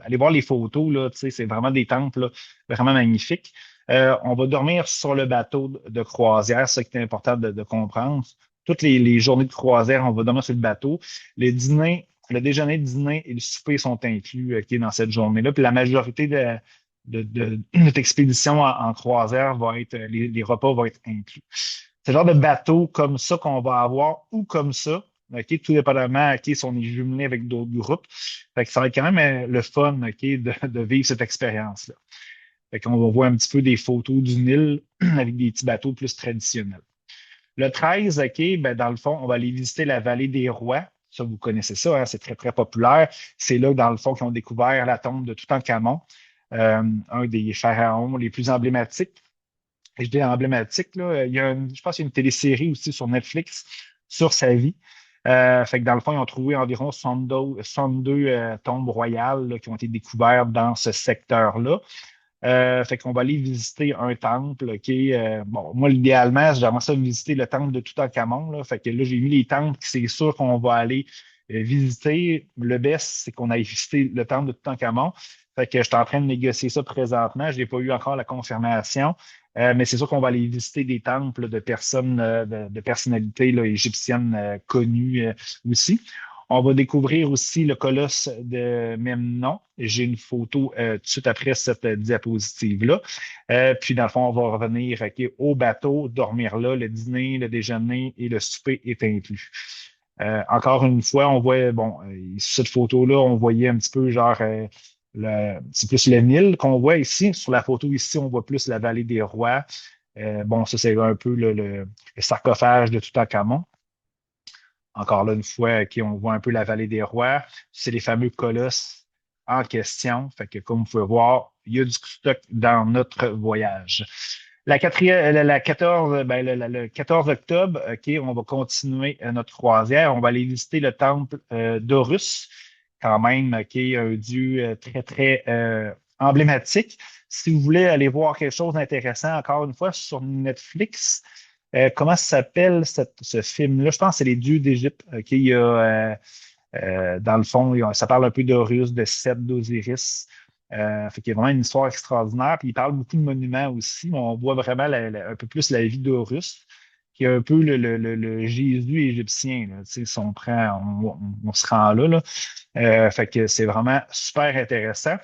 [SPEAKER 1] allez voir les photos, là, c'est vraiment des temples là, vraiment magnifiques. On va dormir sur le bateau de croisière, c'est ça qui est important de comprendre. toutes les journées de croisière, on va dormir sur le bateau. Le déjeuner, le dîner et le souper sont inclus dans cette journée-là. Puis la majorité de notre expédition en croisière va être, les repas vont être inclus. C'est le genre de bateau comme ça qu'on va avoir ou comme ça. OK, tout dépendamment, OK, si on est jumelé avec d'autres groupes. Fait que ça va être quand même le fun, OK, de vivre cette expérience-là. Fait qu'on va voir un petit peu des photos du Nil avec des petits bateaux plus traditionnels. Le 13, OK, ben, dans le fond, on va aller visiter la vallée des Rois. Ça, vous connaissez ça, hein, c'est très, très populaire. C'est là, dans le fond, qu'ils ont découvert la tombe de Toutankhamon, un des pharaons les plus emblématiques. Et je dis emblématique, là, je pense qu'il y a une télésérie aussi sur Netflix sur sa vie. Fait que dans le fond, ils ont trouvé environ 62 tombes royales là, qui ont été découvertes dans ce secteur-là. Fait qu'on va aller visiter un temple qui est, bon, moi, idéalement, j'aimerais ça visiter le temple de Toutankhamon, là. Fait que là, j'ai mis les temples que c'est sûr qu'on va aller visiter. Le best, c'est qu'on aille visiter le temple de Toutankhamon. Fait que je suis en train de négocier ça présentement. Je n'ai pas eu encore la confirmation. Mais c'est sûr qu'on va aller visiter des temples de personnes, de personnalités là, égyptiennes connues aussi. On va découvrir aussi le colosse de même nom. J'ai une photo tout de suite après cette diapositive-là. Puis, dans le fond, on va revenir OK, au bateau, dormir là. Le dîner, le déjeuner et le souper est inclus. Encore une fois, on voit, bon, sur cette photo-là, on voyait un petit peu genre, c'est plus le Nil qu'on voit ici. Sur la photo ici, on voit plus la vallée des rois. Bon, ça, c'est un peu le sarcophage de Toutankhamon. Encore là, une fois, on voit un peu la vallée des rois. C'est les fameux colosses en question. Fait que, comme vous pouvez voir, il y a du stock dans notre voyage. La 14, ben, le 14 octobre, OK, on va continuer notre croisière. On va aller visiter le temple d'Horus, quand même, OK, un dieu très, très emblématique. Si vous voulez aller voir quelque chose d'intéressant, encore une fois, sur Netflix, comment s'appelle ce film-là? Je pense que c'est Les Dieux d'Égypte. OK, il y a, dans le fond, ça parle un peu d'Horus, de Seth, d'Osiris. Fait qu'il y a vraiment une histoire extraordinaire. Puis il parle beaucoup de monuments aussi, mais on voit vraiment un peu plus la vie d'Horus, qui est un peu le Jésus égyptien. Là. Tu sais, si on prend, on se rend là. Là. Fait que c'est vraiment super intéressant.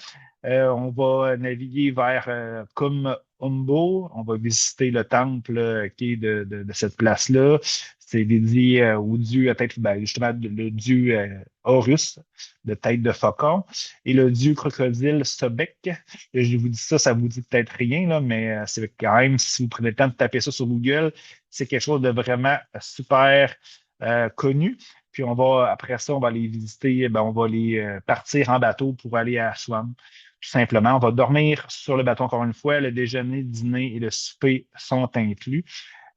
[SPEAKER 1] On va naviguer vers Kum Umbo. On va visiter le temple qui est de cette place-là. C'est dédié au dieu, peut-être ben, justement le dieu Horus, de tête de faucon, et le dieu crocodile Sobek. Je vous dis ça, ça vous dit peut-être rien, là, mais c'est quand même, si vous prenez le temps de taper ça sur Google, c'est quelque chose de vraiment super connu. Puis après ça, on va les visiter, ben, on va les partir en bateau pour aller à Aswan. Tout simplement, on va dormir sur le bateau encore une fois. Le déjeuner, le dîner et le souper sont inclus.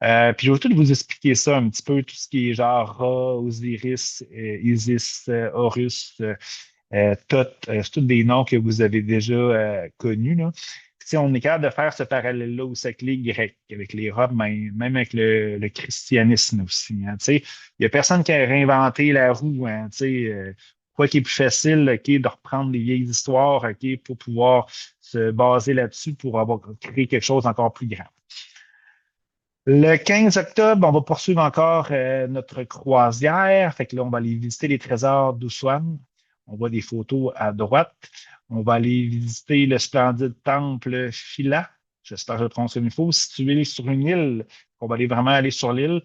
[SPEAKER 1] Puis je vais tout vous expliquer ça un petit peu, tout ce qui est genre Ra, Osiris, Isis, Horus, Thoth, c'est tous des noms que vous avez déjà connus, là. Puis, on est capable de faire ce parallèle-là aussi avec les Grecs, avec les Romains, même avec le christianisme aussi. Hein, il n'y a personne qui a réinventé la roue. Hein, quoi qui est plus facile ok, de reprendre des vieilles histoires ok, pour pouvoir se baser là-dessus pour avoir créé quelque chose d'encore plus grand. Le 15 octobre, on va poursuivre encore notre croisière. Fait que là, on va aller visiter les trésors d'Ousouane. On voit des photos à droite. On va aller visiter le splendide temple Phila. J'espère que je le prononce comme il faut. Situé sur une île. On va aller vraiment aller sur l'île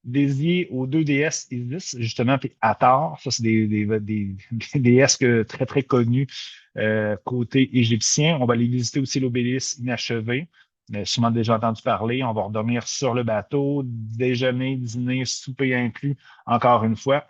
[SPEAKER 1] dédiée aux deux déesses Isis, justement, puis Hathor. Ça, c'est des déesses très, très connues côté égyptien. On va aller visiter aussi l'obélisque inachevé. Sûrement déjà entendu parler. On va redormir sur le bateau, déjeuner, dîner, souper inclus, encore une fois.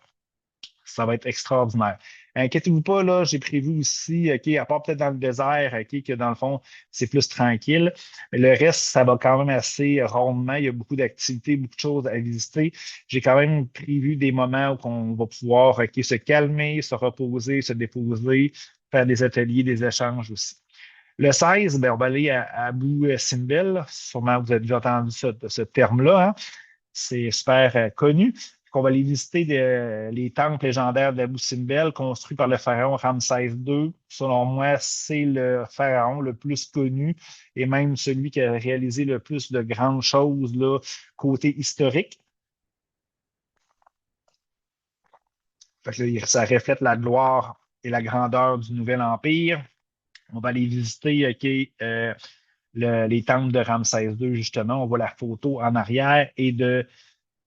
[SPEAKER 1] Ça va être extraordinaire. Inquiétez-vous pas, là, j'ai prévu aussi, OK, à part peut-être dans le désert, OK, que dans le fond, c'est plus tranquille. Mais le reste, ça va quand même assez rondement. Il y a beaucoup d'activités, beaucoup de choses à visiter. J'ai quand même prévu des moments où on va pouvoir, OK, se calmer, se reposer, se déposer, faire des ateliers, des échanges aussi. Le 16, ben, on va aller à Abu Simbel. Sûrement, vous avez déjà entendu ce terme-là. Hein? C'est super connu. On va aller visiter les temples légendaires d'Abu Simbel construits par le pharaon Ramsès II. Selon moi, c'est le pharaon le plus connu et même celui qui a réalisé le plus de grandes choses là, côté historique. Fait que là, ça reflète la gloire et la grandeur du nouvel empire. On va aller visiter les temples de Ramsès II, justement. On voit la photo en arrière et de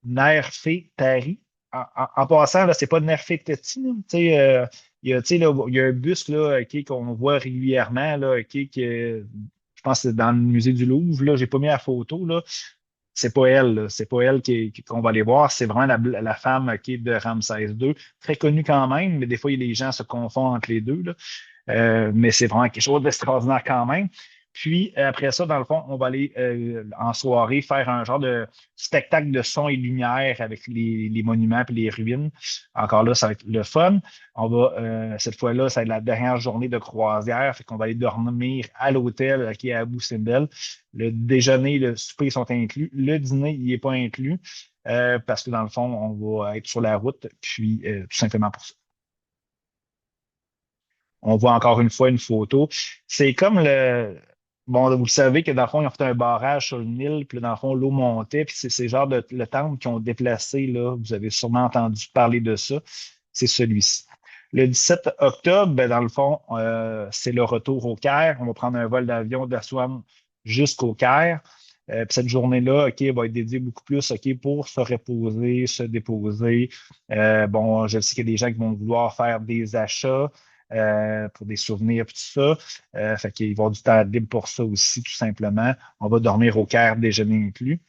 [SPEAKER 1] Nefertari. En passant, là, c'est pas Nefertiti, là. Il y a, là, il y a un buste là, qu'on voit régulièrement, là, je pense que c'est dans le musée du Louvre. Là, j'ai pas mis la photo. Là. C'est pas elle, là. C'est pas elle qu'on va aller voir. C'est vraiment la femme de Ramsès II. Très connue quand même, mais des fois, les gens se confondent entre les deux. Là. Mais c'est vraiment quelque chose d'extraordinaire quand même. Puis après ça, dans le fond, on va aller en soirée faire un genre de spectacle de son et lumière avec les monuments et les ruines. Encore là, ça va être le fun. On va cette fois-là, ça va être la dernière journée de croisière, fait qu'on va aller dormir à l'hôtel qui est à Abu Simbel. Le déjeuner, le souper sont inclus. Le dîner, il n'est pas inclus parce que dans le fond, on va être sur la route, puis tout simplement pour ça. On voit encore une fois une photo. C'est comme le. Bon, vous le savez que dans le fond, ils ont fait un barrage sur le Nil, puis là, dans le fond, l'eau montait, puis c'est genre de le temple qu'ils ont déplacé, là. Vous avez sûrement entendu parler de ça. C'est celui-ci. Le 17 octobre, ben, dans le fond, c'est le retour au Caire. On va prendre un vol d'avion d'Aswan jusqu'au Caire. Puis cette journée-là, OK, va être dédiée beaucoup plus, OK, pour se reposer, se déposer. Bon, je sais qu'il y a des gens qui vont vouloir faire des achats pour des souvenirs, puis tout ça. Fait qu'il va y avoir du temps libre pour ça aussi, tout simplement. On va dormir au Caire, déjeuner inclus.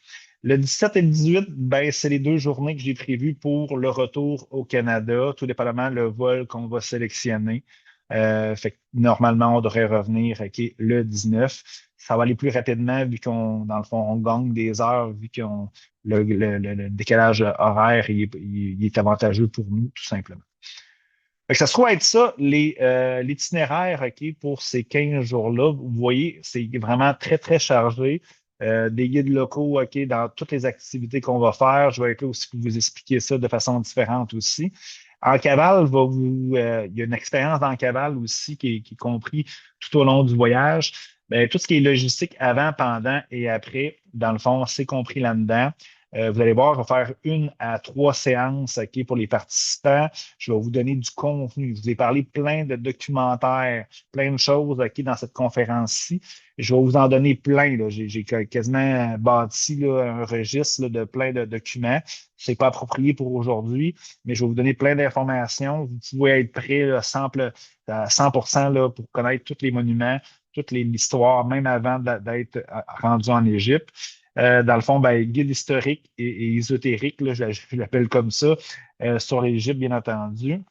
[SPEAKER 1] Le 17 et le 18, ben, c'est les 2 journées que j'ai prévues pour le retour au Canada, tout dépendamment le vol qu'on va sélectionner. Fait que normalement, on devrait revenir le 19. Ça va aller plus rapidement vu qu'on, dans le fond, on gagne des heures, vu qu'on le décalage horaire il est avantageux pour nous, tout simplement. Fait que ça se trouve être ça, l'itinéraire pour ces 15 jours-là. Vous voyez, c'est vraiment très, très chargé. Des guides locaux dans toutes les activités qu'on va faire. Je vais être là aussi pour vous expliquer ça de façon différente aussi. En cavale, il y a une expérience en cavale aussi qui est compris tout au long du voyage. Ben, tout ce qui est logistique avant, pendant et après, dans le fond, c'est compris là-dedans. Vous allez voir, je vais faire 1 à 3 séances pour les participants. Je vais vous donner du contenu. Je vous ai parlé plein de documentaires, plein de choses dans cette conférence-ci. Je vais vous en donner plein. Là. J'ai quasiment bâti là, un registre là, de plein de documents. C'est pas approprié pour aujourd'hui, mais je vais vous donner plein d'informations. Vous pouvez être prêt là, à 100% là, pour connaître tous les monuments, toute l'histoire, même avant d'être rendu en Égypte. Dans le fond, ben, guide historique et ésotérique, là, je l'appelle comme ça, sur l'Égypte, bien entendu.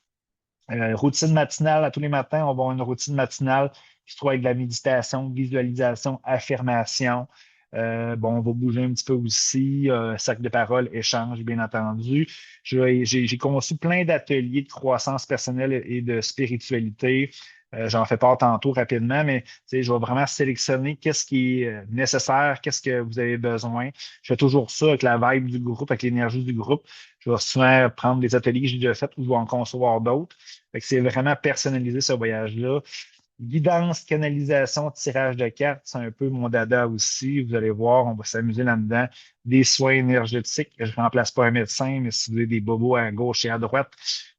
[SPEAKER 1] Routine matinale, à tous les matins, on va avoir une routine matinale qui se trouve avec de la méditation, visualisation, affirmation. Bon, on va bouger un petit peu aussi, sac de parole, échange, bien entendu. J'ai conçu plein d'ateliers de croissance personnelle et de spiritualité. J'en fais part tantôt rapidement, mais je vais vraiment sélectionner qu'est-ce qui est nécessaire, qu'est-ce que vous avez besoin. Je fais toujours ça avec la vibe du groupe, avec l'énergie du groupe. Je vais souvent prendre des ateliers que j'ai déjà faits ou je vais en concevoir d'autres. Fait que c'est vraiment personnalisé ce voyage-là. Guidance, canalisation, tirage de cartes, c'est un peu mon dada aussi. Vous allez voir, on va s'amuser là-dedans. Des soins énergétiques. Je ne remplace pas un médecin, mais si vous avez des bobos à gauche et à droite,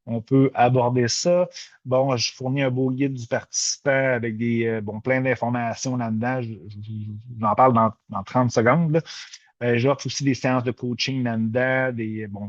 [SPEAKER 1] on peut aborder ça. Bon, je fournis un beau guide du participant avec plein d'informations là-dedans. J'en parle dans 30 secondes. Là. J'offre aussi des séances de coaching là-dedans,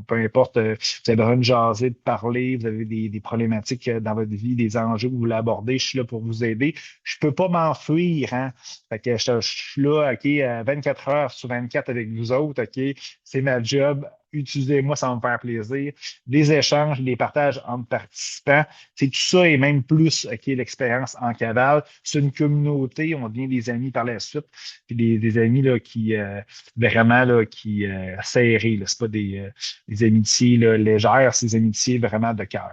[SPEAKER 1] peu importe, vous avez besoin de jaser, de parler, vous avez des problématiques dans votre vie, des enjeux que vous voulez aborder, je suis là pour vous aider. Je peux pas m'enfuir, hein. Fait que je suis là, OK, 24 heures sur 24 avec vous autres, OK, c'est ma job. Utilisez-moi, ça va me faire plaisir. Des échanges, des partages entre participants. C'est tout ça et même plus, OK, l'expérience en cavale. C'est une communauté, on devient des amis par la suite. Puis des amis là, qui vraiment là, qui serrés. C'est pas des amitiés là, légères, c'est des amitiés vraiment de cœur.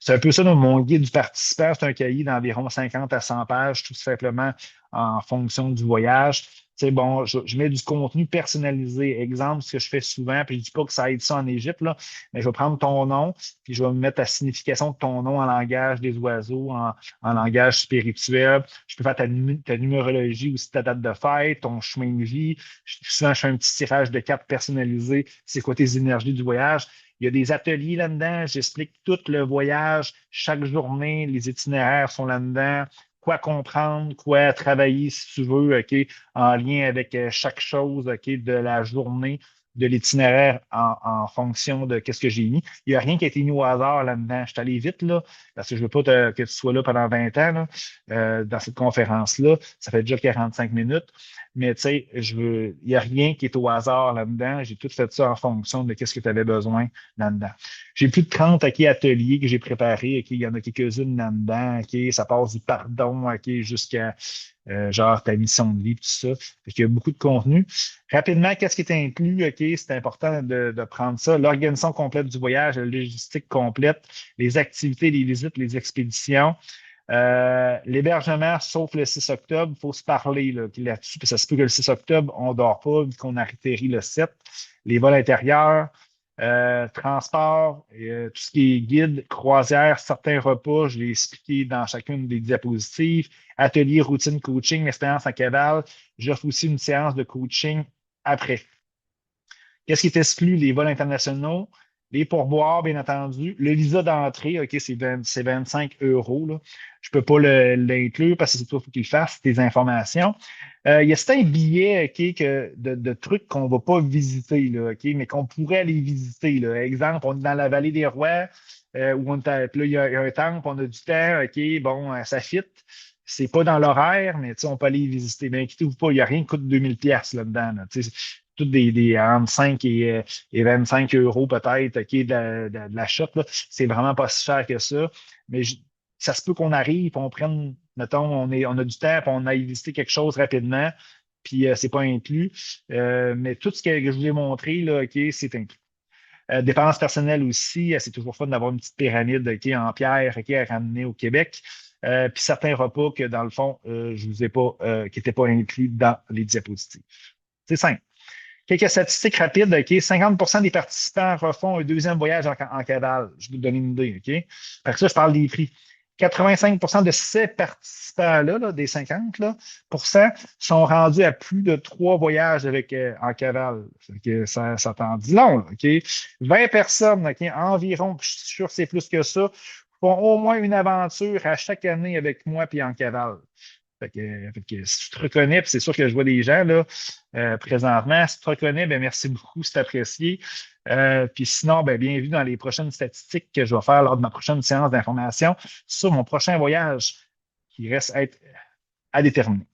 [SPEAKER 1] C'est un peu ça, mon guide du participant. C'est un cahier d'environ 50 à 100 pages, tout simplement en fonction du voyage. Bon, je mets du contenu personnalisé. Exemple, ce que je fais souvent, puis je dis pas que ça aide ça en Égypte, là, mais je vais prendre ton nom, puis je vais me mettre la signification de ton nom en langage des oiseaux, en langage spirituel. Je peux faire ta numérologie aussi, ta date de fête, ton chemin de vie. Souvent, je fais un petit tirage de cartes personnalisé. C'est quoi tes énergies du voyage? Il y a des ateliers là-dedans. J'explique tout le voyage, chaque journée, les itinéraires sont là-dedans. Quoi comprendre, quoi travailler si tu veux, OK, en lien avec chaque chose, OK, de la journée, de l'itinéraire en fonction de qu'est-ce que j'ai mis. Il n'y a rien qui a été mis au hasard là-dedans. Je suis allé vite, là, parce que je veux pas que tu sois là pendant 20 ans, là, dans cette conférence-là. Ça fait déjà 45 minutes. Mais tu sais, il n'y a rien qui est au hasard là-dedans. J'ai tout fait ça en fonction de qu'est-ce que tu avais besoin là-dedans. J'ai plus de 30 ateliers que j'ai préparés. Il y en a quelques-unes là-dedans. Ça passe du pardon jusqu'à genre ta mission de vie, tout ça. Fait qu'il y a beaucoup de contenu. Rapidement, qu'est-ce qui est inclus? C'est important de prendre ça. L'organisation complète du voyage, la logistique complète, les activités, les visites, les expéditions. L'hébergement, sauf le 6 octobre, il faut se parler là-dessus, puis ça se peut que le 6 octobre, on ne dort pas, vu qu'on a atterri le 7. Les vols intérieurs, transport, tout ce qui est guide, croisière, certains repas, je l'ai expliqué dans chacune des diapositives. Atelier, routine, coaching, expérience en cavale. J'offre aussi une séance de coaching après. Qu'est-ce qui est exclu? Les vols internationaux, les pourboires, bien entendu. Le visa d'entrée, OK, c'est 25 euros. Là. Je ne peux pas l'inclure parce que c'est toi qu'il le fasse, tes informations. Il y a certains billets, OK, de trucs qu'on ne va pas visiter, là, OK, mais qu'on pourrait aller visiter. Là. Exemple, on est dans la vallée des rois, où là, il y a un temple, on a du temps, OK, bon, ça fit. C'est pas dans l'horaire, mais on peut aller y visiter. Mais inquiétez-vous pas, il n'y a rien qui coûte 2000 pièces là-dedans. Là, tout entre 5 et 25 euros peut-être, OK, de la shop. Là. C'est vraiment pas si cher que ça. Mais ça se peut qu'on arrive, on prenne, mettons, on a du temps, puis on aille visiter quelque chose rapidement, puis c'est pas inclus. Mais tout ce que je vous ai montré, là, OK, c'est inclus. Dépenses personnelles aussi, c'est toujours fun d'avoir une petite pyramide OK, en pierre OK, à ramener au Québec. Puis certains repas que, dans le fond, je vous ai pas, qui n'étaient pas inclus dans les diapositives. C'est simple. Quelques statistiques rapides, OK? 50 des participants refont un deuxième voyage en cavale. Je vais vous donner une idée, OK? Par ça, je parle des prix. 85 de ces participants-là, là, des 50 là, sont rendus à plus de 3 voyages en cavale. Ça t'en dit long, là, OK? 20 personnes, OK, environ, je suis sûr que c'est plus que ça, font au moins une aventure à chaque année avec moi puis en cavale. Fait que si tu te reconnais, puis c'est sûr que je vois des gens là, présentement, si tu te reconnais, ben merci beaucoup, c'est apprécié. Puis sinon, ben, bienvenue dans les prochaines statistiques que je vais faire lors de ma prochaine séance d'information sur mon prochain voyage qui reste à déterminer.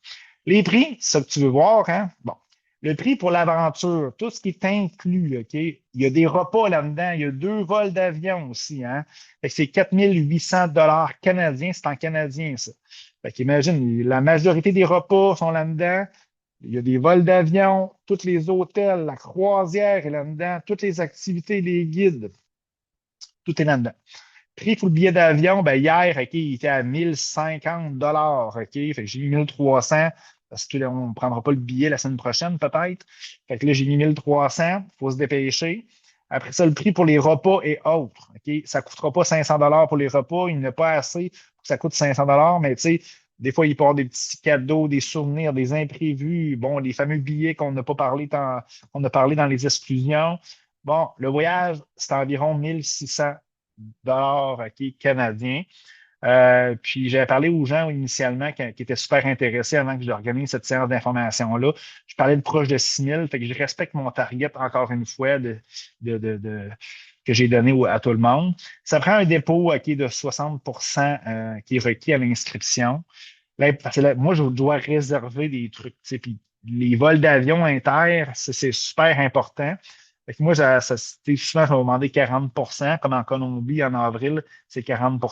[SPEAKER 1] Les prix, c'est ça que tu veux voir, hein? Bon. Le prix pour l'aventure, tout ce qui est inclus, OK? Il y a des repas là-dedans, il y a 2 vols d'avion aussi, hein? Fait que c'est 4800 dollars canadiens, c'est en canadien, ça. Fait qu'imagine, la majorité des repas sont là-dedans. Il y a des vols d'avion, tous les hôtels, la croisière est là-dedans, toutes les activités, les guides, tout est là-dedans. Prix pour le billet d'avion, ben hier, OK, il était à 1050 OK? Fait que j'ai mis 1300 parce qu'on ne prendra pas le billet la semaine prochaine, peut-être. Fait que là, j'ai mis 1300, il faut se dépêcher. Après ça, le prix pour les repas et autres, OK? Ça ne coûtera pas 500 pour les repas, il n'y en a pas assez pour que ça coûte 500 mais tu sais, des fois, il peut y avoir des petits cadeaux, des souvenirs, des imprévus, bon, les fameux billets qu'on n'a pas parlé, qu'on a parlé dans les exclusions. Bon, le voyage, c'est environ 1600 dollars canadiens. Puis j'avais parlé aux gens initialement qui étaient super intéressés avant que j'organise cette séance d'information-là. Je parlais de proche de 6 000, fait que je respecte mon target encore une fois que j'ai donné à tout le monde. Ça prend un dépôt de 60 qui est requis à l'inscription. Là, parce que là, moi, je dois réserver des trucs. Puis les vols d'avion inter, c'est super important. Fait que moi, souvent, je vais demander 40 comme en Colombie en avril, c'est 40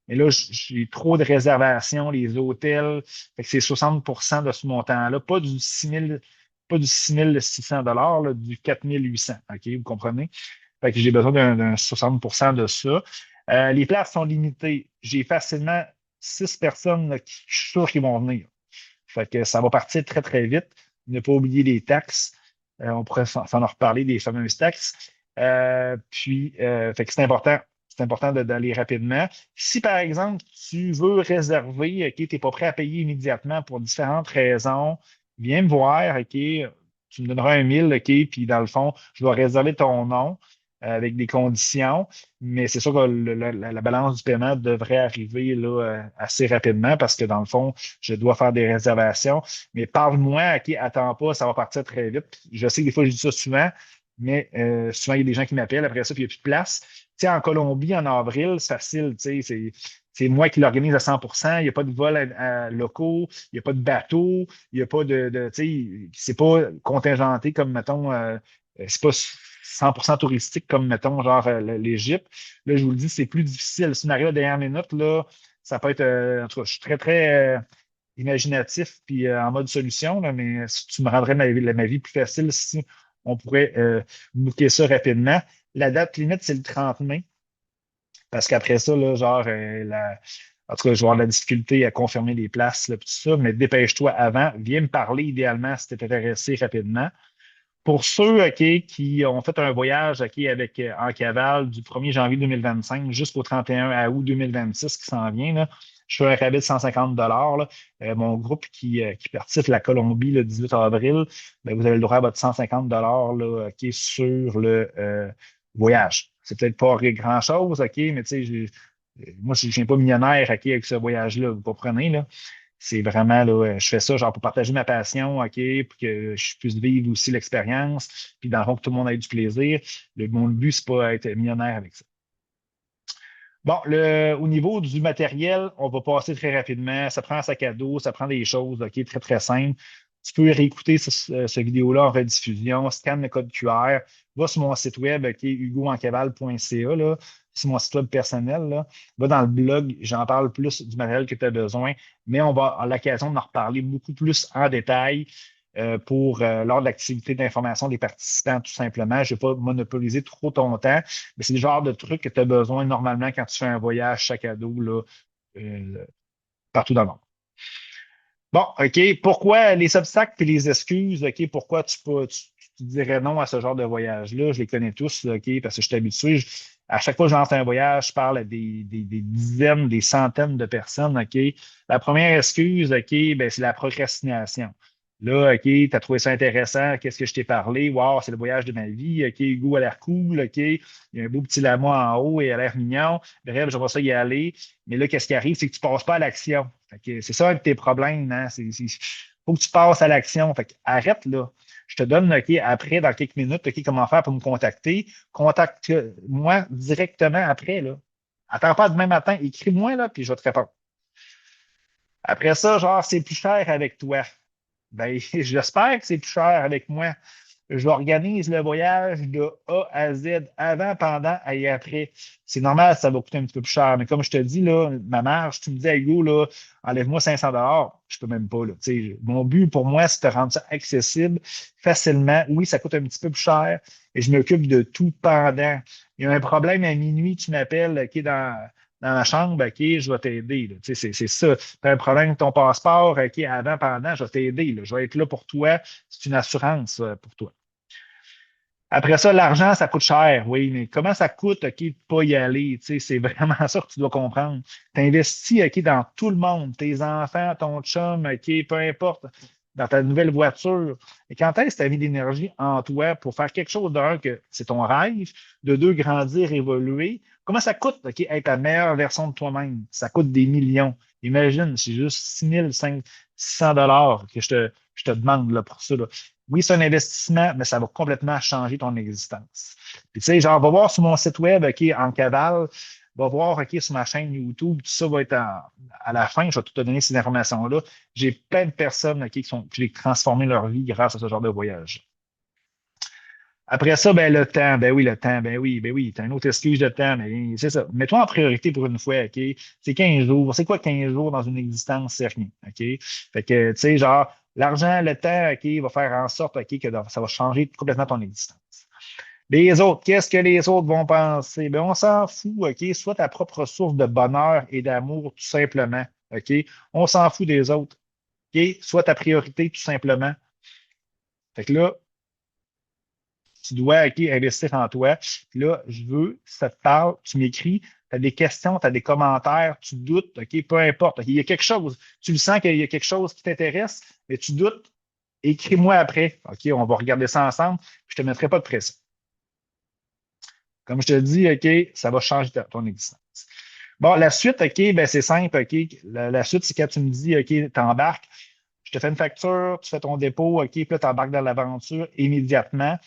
[SPEAKER 1] mais là, j'ai trop de réservations, les hôtels. Fait que c'est 60 de ce montant-là, pas du 6 600 là, du 4 800. OK, vous comprenez? Fait que j'ai besoin d'un 60 de ça. Les places sont limitées. J'ai facilement 6 personnes là, qui, je suis sûr qu'ils vont venir. Fait que ça va partir très, très vite. Ne pas oublier les taxes. On pourrait s'en reparler des fameuses taxes. Fait que c'est important. C'est important d'aller rapidement. Si, par exemple, tu veux réserver, OK, tu n'es pas prêt à payer immédiatement pour différentes raisons, viens me voir, OK, tu me donneras un 1000, OK, puis dans le fond, je vais réserver ton nom. avec des conditions, mais c'est sûr que la balance du paiement devrait arriver là, assez rapidement parce que dans le fond, je dois faire des réservations. Mais parle-moi, OK, attends pas, ça va partir très vite. Je sais que des fois, je dis ça souvent, mais souvent, il y a des gens qui m'appellent après ça, puis il n'y a plus de place. Tu sais, en Colombie, en avril, c'est facile, tu sais, c'est moi qui l'organise à 100%. Il n'y a pas de vol locaux, il n'y a pas de bateau, il n'y a pas tu sais, c'est pas contingenté comme, mettons, c'est pas 100% touristique comme, mettons, genre l'Égypte. Là, je vous le dis, c'est plus difficile. Si on arrive à la dernière minute, là, ça peut être, en tout cas, je suis très, très imaginatif puis en mode solution, là, mais si tu me rendrais ma vie plus facile si on pourrait booker ça rapidement. La date limite, c'est le 30 mai. Parce qu'après ça, là, genre, en tout cas, je vais avoir de la difficulté à confirmer les places, là, puis tout ça, mais dépêche-toi avant. Viens me parler idéalement si tu es intéressé rapidement. Pour ceux, OK, qui ont fait un voyage, OK, avec, en cavale du 1er janvier 2025 jusqu'au 31 août 2026 qui s'en vient, là, je fais un rabais de 150 là. Mon groupe qui participe à la Colombie le 18 avril, ben, vous avez le droit à votre 150 là, OK, sur le voyage. C'est peut-être pas grand-chose, OK, mais tu sais, moi, je ne viens pas millionnaire, OK, avec ce voyage-là, vous comprenez, là. C'est vraiment, là, je fais ça genre pour partager ma passion, OK, pour que je puisse vivre aussi l'expérience, puis dans le fond, que tout le monde ait du plaisir. Mon but, c'est pas être millionnaire avec ça. Bon, au niveau du matériel, on va passer très rapidement. Ça prend un sac à dos, ça prend des choses, OK, très, très simples. Tu peux réécouter ce vidéo-là en rediffusion, scanne le code QR, va sur mon site web, OK, hugoencaval.ca, là, c'est mon site web personnel, là. Va dans le blog, j'en parle plus du matériel que tu as besoin, mais on va avoir l'occasion d'en reparler beaucoup plus en détail lors de l'activité d'information des participants, tout simplement. Je ne vais pas monopoliser trop ton temps, mais c'est le genre de truc que tu as besoin normalement quand tu fais un voyage sac à dos là, euh, partout dans le monde. Bon, OK. Pourquoi les obstacles et les excuses? OK. Pourquoi tu dirais non à ce genre de voyage-là? Je les connais tous, là, OK, parce que je suis habitué. À chaque fois que je lance un voyage, je parle à des dizaines, des centaines de personnes, OK? La première excuse, OK, ben, c'est la procrastination. Là, OK, tu as trouvé ça intéressant. Qu'est-ce que je t'ai parlé? Wow, c'est le voyage de ma vie. OK, Hugo a l'air cool. OK, il y a un beau petit lama en haut et il a l'air mignon. Bref, j'aimerais ça y aller. Mais là, qu'est-ce qui arrive? C'est que tu ne passes pas à l'action. Fait que c'est ça un de tes problèmes, hein? Faut que tu passes à l'action. Fait que arrête là. Je te donne, OK, après, dans quelques minutes, OK, comment faire pour me contacter. Contacte-moi directement après, là. Attends pas demain matin, écris-moi, là, puis je vais te répondre. Après ça, genre, c'est plus cher avec toi. Ben, j'espère que c'est plus cher avec moi. J'organise le voyage de A à Z, avant, pendant et après. C'est normal, ça va coûter un petit peu plus cher. Mais comme je te dis, là, ma marge, tu me dis, hey, Hugo, là, enlève-moi 500 je peux même pas, là. Tu sais, mon but pour moi, c'est de rendre ça accessible facilement. Oui, ça coûte un petit peu plus cher et je m'occupe de tout pendant. Il y a un problème à minuit, tu m'appelles, qui est dans ma chambre, OK, je vais t'aider, là. Tu sais, c'est ça. Tu as un problème avec ton passeport, OK, avant, pendant, je vais t'aider, là. Je vais être là pour toi. C'est une assurance pour toi. Après ça, l'argent, ça coûte cher, oui, mais comment ça coûte, OK, de pas y aller? Tu sais, c'est vraiment ça que tu dois comprendre. Tu investis, OK, dans tout le monde, tes enfants, ton chum, OK, peu importe, dans ta nouvelle voiture. Et quand est-ce que tu as mis d'énergie en toi pour faire quelque chose d'un, que c'est ton rêve, de deux, grandir, évoluer? Comment ça coûte, OK, être la meilleure version de toi-même? Ça coûte des millions. Imagine, c'est juste 600 dollars que je te demande là, pour ça, là. Oui, c'est un investissement, mais ça va complètement changer ton existence. Puis, tu sais, genre, va voir sur mon site web, OK, en cavale, va voir, OK, sur ma chaîne YouTube, tout ça va être à la fin, je vais tout te donner ces informations-là. J'ai plein de personnes, OK, que j'ai transformé leur vie grâce à ce genre de voyage. Après ça, ben, le temps, ben oui, le temps, ben oui, t'as une autre excuse de temps, mais c'est ça. Mets-toi en priorité pour une fois, OK? C'est 15 jours. C'est quoi 15 jours dans une existence? C'est rien, OK? Fait que, tu sais, genre, l'argent, le temps, OK, va faire en sorte, OK, que ça va changer complètement ton existence. Les autres, qu'est-ce que les autres vont penser? Ben, on s'en fout, OK? Sois ta propre source de bonheur et d'amour, tout simplement, OK? On s'en fout des autres, OK? Sois ta priorité, tout simplement. Fait que là, tu dois OK, investir en toi. Puis là, je veux, si ça te parle, tu m'écris, tu as des questions, tu as des commentaires, tu doutes, OK, peu importe. OK, il y a quelque chose, tu le sens qu'il y a quelque chose qui t'intéresse, mais tu doutes, écris-moi après. OK, on va regarder ça ensemble, puis je te mettrai pas de pression. Comme je te dis, OK, ça va changer ton existence. Bon, la suite, OK, ben c'est simple, OK. La suite, c'est quand tu me dis, OK, t'embarques, je te fais une facture, tu fais ton dépôt, OK, puis là, tu embarques dans l'aventure immédiatement.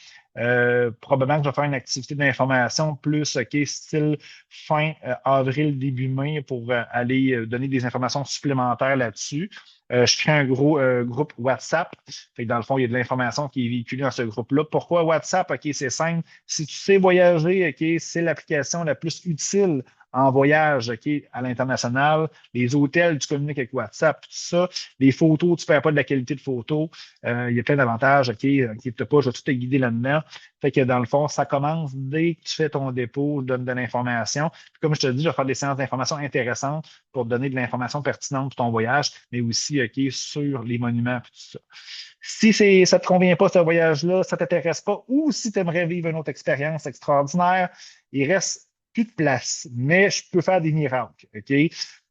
[SPEAKER 1] Probablement que je vais faire une activité d'information plus, OK, style fin avril, début mai pour aller donner des informations supplémentaires là-dessus. Je crée un gros groupe WhatsApp. Fait que dans le fond, il y a de l'information qui est véhiculée dans ce groupe-là. Pourquoi WhatsApp? OK, c'est simple. Si tu sais voyager, OK, c'est l'application la plus utile en voyage, OK, à l'international. Les hôtels, tu communiques avec WhatsApp, tout ça. Les photos, tu ne perds pas de la qualité de photos. Il y a plein d'avantages, OK, inquiète pas, je vais tout te guider là-dedans. Fait que dans le fond, ça commence dès que tu fais ton dépôt, je donne de l'information. Puis comme je te dis, je vais faire des séances d'information intéressantes pour te donner de l'information pertinente pour ton voyage, mais aussi, OK, sur les monuments, puis tout ça. Si ça ne te convient pas, ce voyage-là, ça ne t'intéresse pas, ou si tu aimerais vivre une autre expérience extraordinaire, il reste plus de place, mais je peux faire des miracles, OK?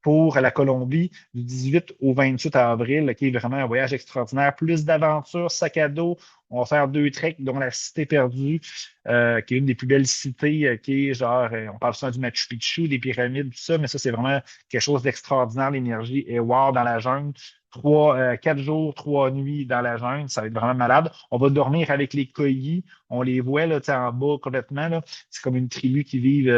[SPEAKER 1] Pour la Colombie, du 18 au 28 avril, OK? Vraiment un voyage extraordinaire, plus d'aventures, sac à dos. On va faire 2 treks, dont la Cité perdue, qui est une des plus belles cités, genre, on parle souvent du Machu Picchu, des pyramides, tout ça, mais ça, c'est vraiment quelque chose d'extraordinaire. L'énergie est wow dans la jungle. 4 jours, 3 nuits dans la jungle, ça va être vraiment malade. On va dormir avec les Koyi. On les voit là, en bas complètement. Là. C'est comme une tribu qui vit,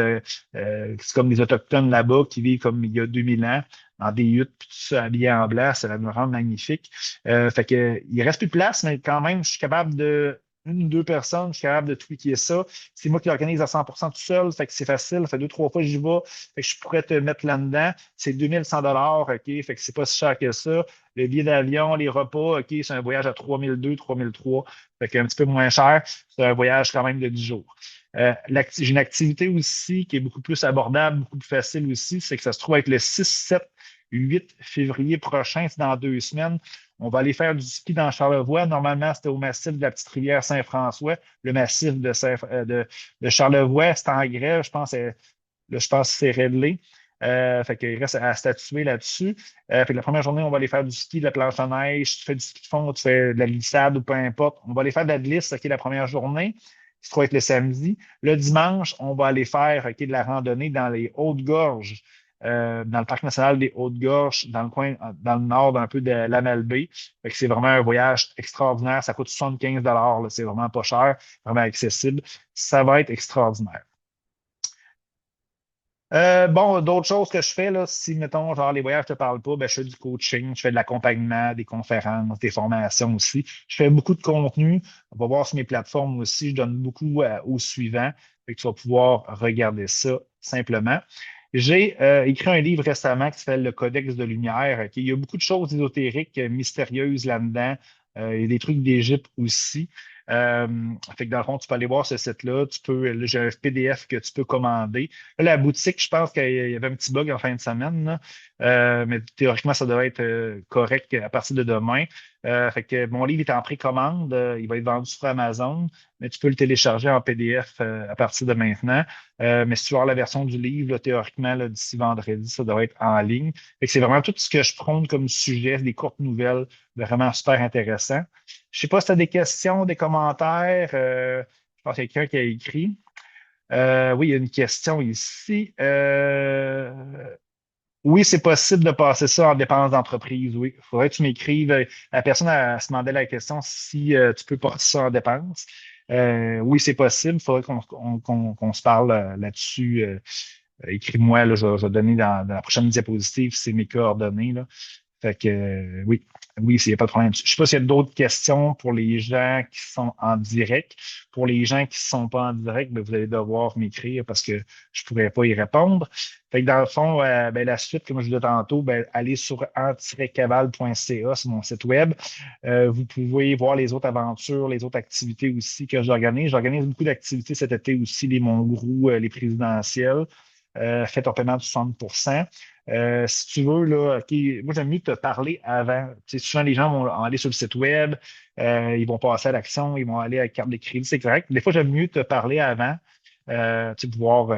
[SPEAKER 1] c'est comme des Autochtones là-bas qui vivent comme il y a 2000 ans, dans des huttes, puis tout ça, habillés en blanc. C'est vraiment magnifique. Fait que, il reste plus de place, mais quand même, je suis capable de une ou deux personnes, je suis capable de tweaker ça. C'est moi qui l'organise à 100% tout seul, fait que c'est facile. Ça fait 2, 3 fois que j'y vais. Fait que je pourrais te mettre là-dedans. C'est 2100 $, OK? Fait que c'est pas si cher que ça. Le billet d'avion, les repas, OK, c'est un voyage à 3002, 3003. Fait qu'un petit peu moins cher. C'est un voyage quand même de 10 jours. J'ai une activité aussi qui est beaucoup plus abordable, beaucoup plus facile aussi, c'est que ça se trouve être le 6, 7, 8 février prochain, c'est dans 2 semaines. On va aller faire du ski dans Charlevoix. Normalement, c'était au massif de la petite rivière Saint-François. Le massif de Charlevoix, c'est en grève. Je pense que c'est réglé. Fait qu'il reste à statuer là-dessus. Fait que la première journée, on va aller faire du ski, de la planche à neige, tu fais du ski de fond, tu fais de la glissade ou peu importe. On va aller faire de la glisse, OK, la première journée. Ce sera être le samedi. Le dimanche, on va aller faire OK, de la randonnée dans les Hautes-Gorges, dans le parc national des Hautes-Gorges, dans le coin, dans le nord un peu de la Malbaie. Fait que c'est vraiment un voyage extraordinaire. Ça coûte 75 là. C'est vraiment pas cher, vraiment accessible. Ça va être extraordinaire. Bon, d'autres choses que je fais, là, si, mettons, genre, les voyages ne te parlent pas, ben, je fais du coaching, je fais de l'accompagnement, des conférences, des formations aussi. Je fais beaucoup de contenu. On va voir sur mes plateformes aussi. Je donne beaucoup aux suivants. Fait que tu vas pouvoir regarder ça simplement. J'ai écrit un livre récemment qui s'appelle Le Codex de Lumière. Il y a beaucoup de choses ésotériques, mystérieuses là-dedans. Il y a des trucs d'Égypte aussi. Euh, Fait que dans le fond, tu peux aller voir ce site-là. Là, j'ai un PDF que tu peux commander. Là, la boutique, je pense qu'il y avait un petit bug en fin de semaine, là. Mais théoriquement, ça devrait être correct à partir de demain. Fait que mon livre est en précommande. Il va être vendu sur Amazon, mais tu peux le télécharger en PDF à partir de maintenant. Mais si tu veux avoir la version du livre, là, théoriquement, là, d'ici vendredi, ça devrait être en ligne. Fait que c'est vraiment tout ce que je prône comme sujet, des courtes nouvelles, vraiment super intéressant. Je sais pas si tu as des questions, des commentaires. Je pense qu'il y a quelqu'un qui a écrit. Oui, il y a une question ici. Oui, c'est possible de passer ça en dépenses d'entreprise. Oui, il faudrait que tu m'écrives. La personne se demandait la question si tu peux passer ça en dépenses. Oui, c'est possible. Il faudrait qu'on se parle là-dessus. Écris-moi, là, je vais donner dans la prochaine diapositive, c'est mes coordonnées, là. Fait que oui, oui, il n'y a pas de problème. Je ne sais pas s'il y a d'autres questions pour les gens qui sont en direct. Pour les gens qui ne sont pas en direct, ben, vous allez devoir m'écrire parce que je ne pourrais pas y répondre. Fait que dans le fond, ben, la suite, comme je disais tantôt, ben, allez sur en-caval.ca, c'est mon site web. Vous pouvez voir les autres aventures, les autres activités aussi que j'organise. J'organise beaucoup d'activités cet été aussi, les Mongrous, les présidentielles. Faites un paiement de 60%. Si tu veux, là, OK, moi, j'aime mieux te parler avant. Tu sais, souvent, les gens vont aller sur le site web, ils vont passer à l'action, ils vont aller à la carte de crédit, c'est correct. Des fois, j'aime mieux te parler avant, tu sais, pour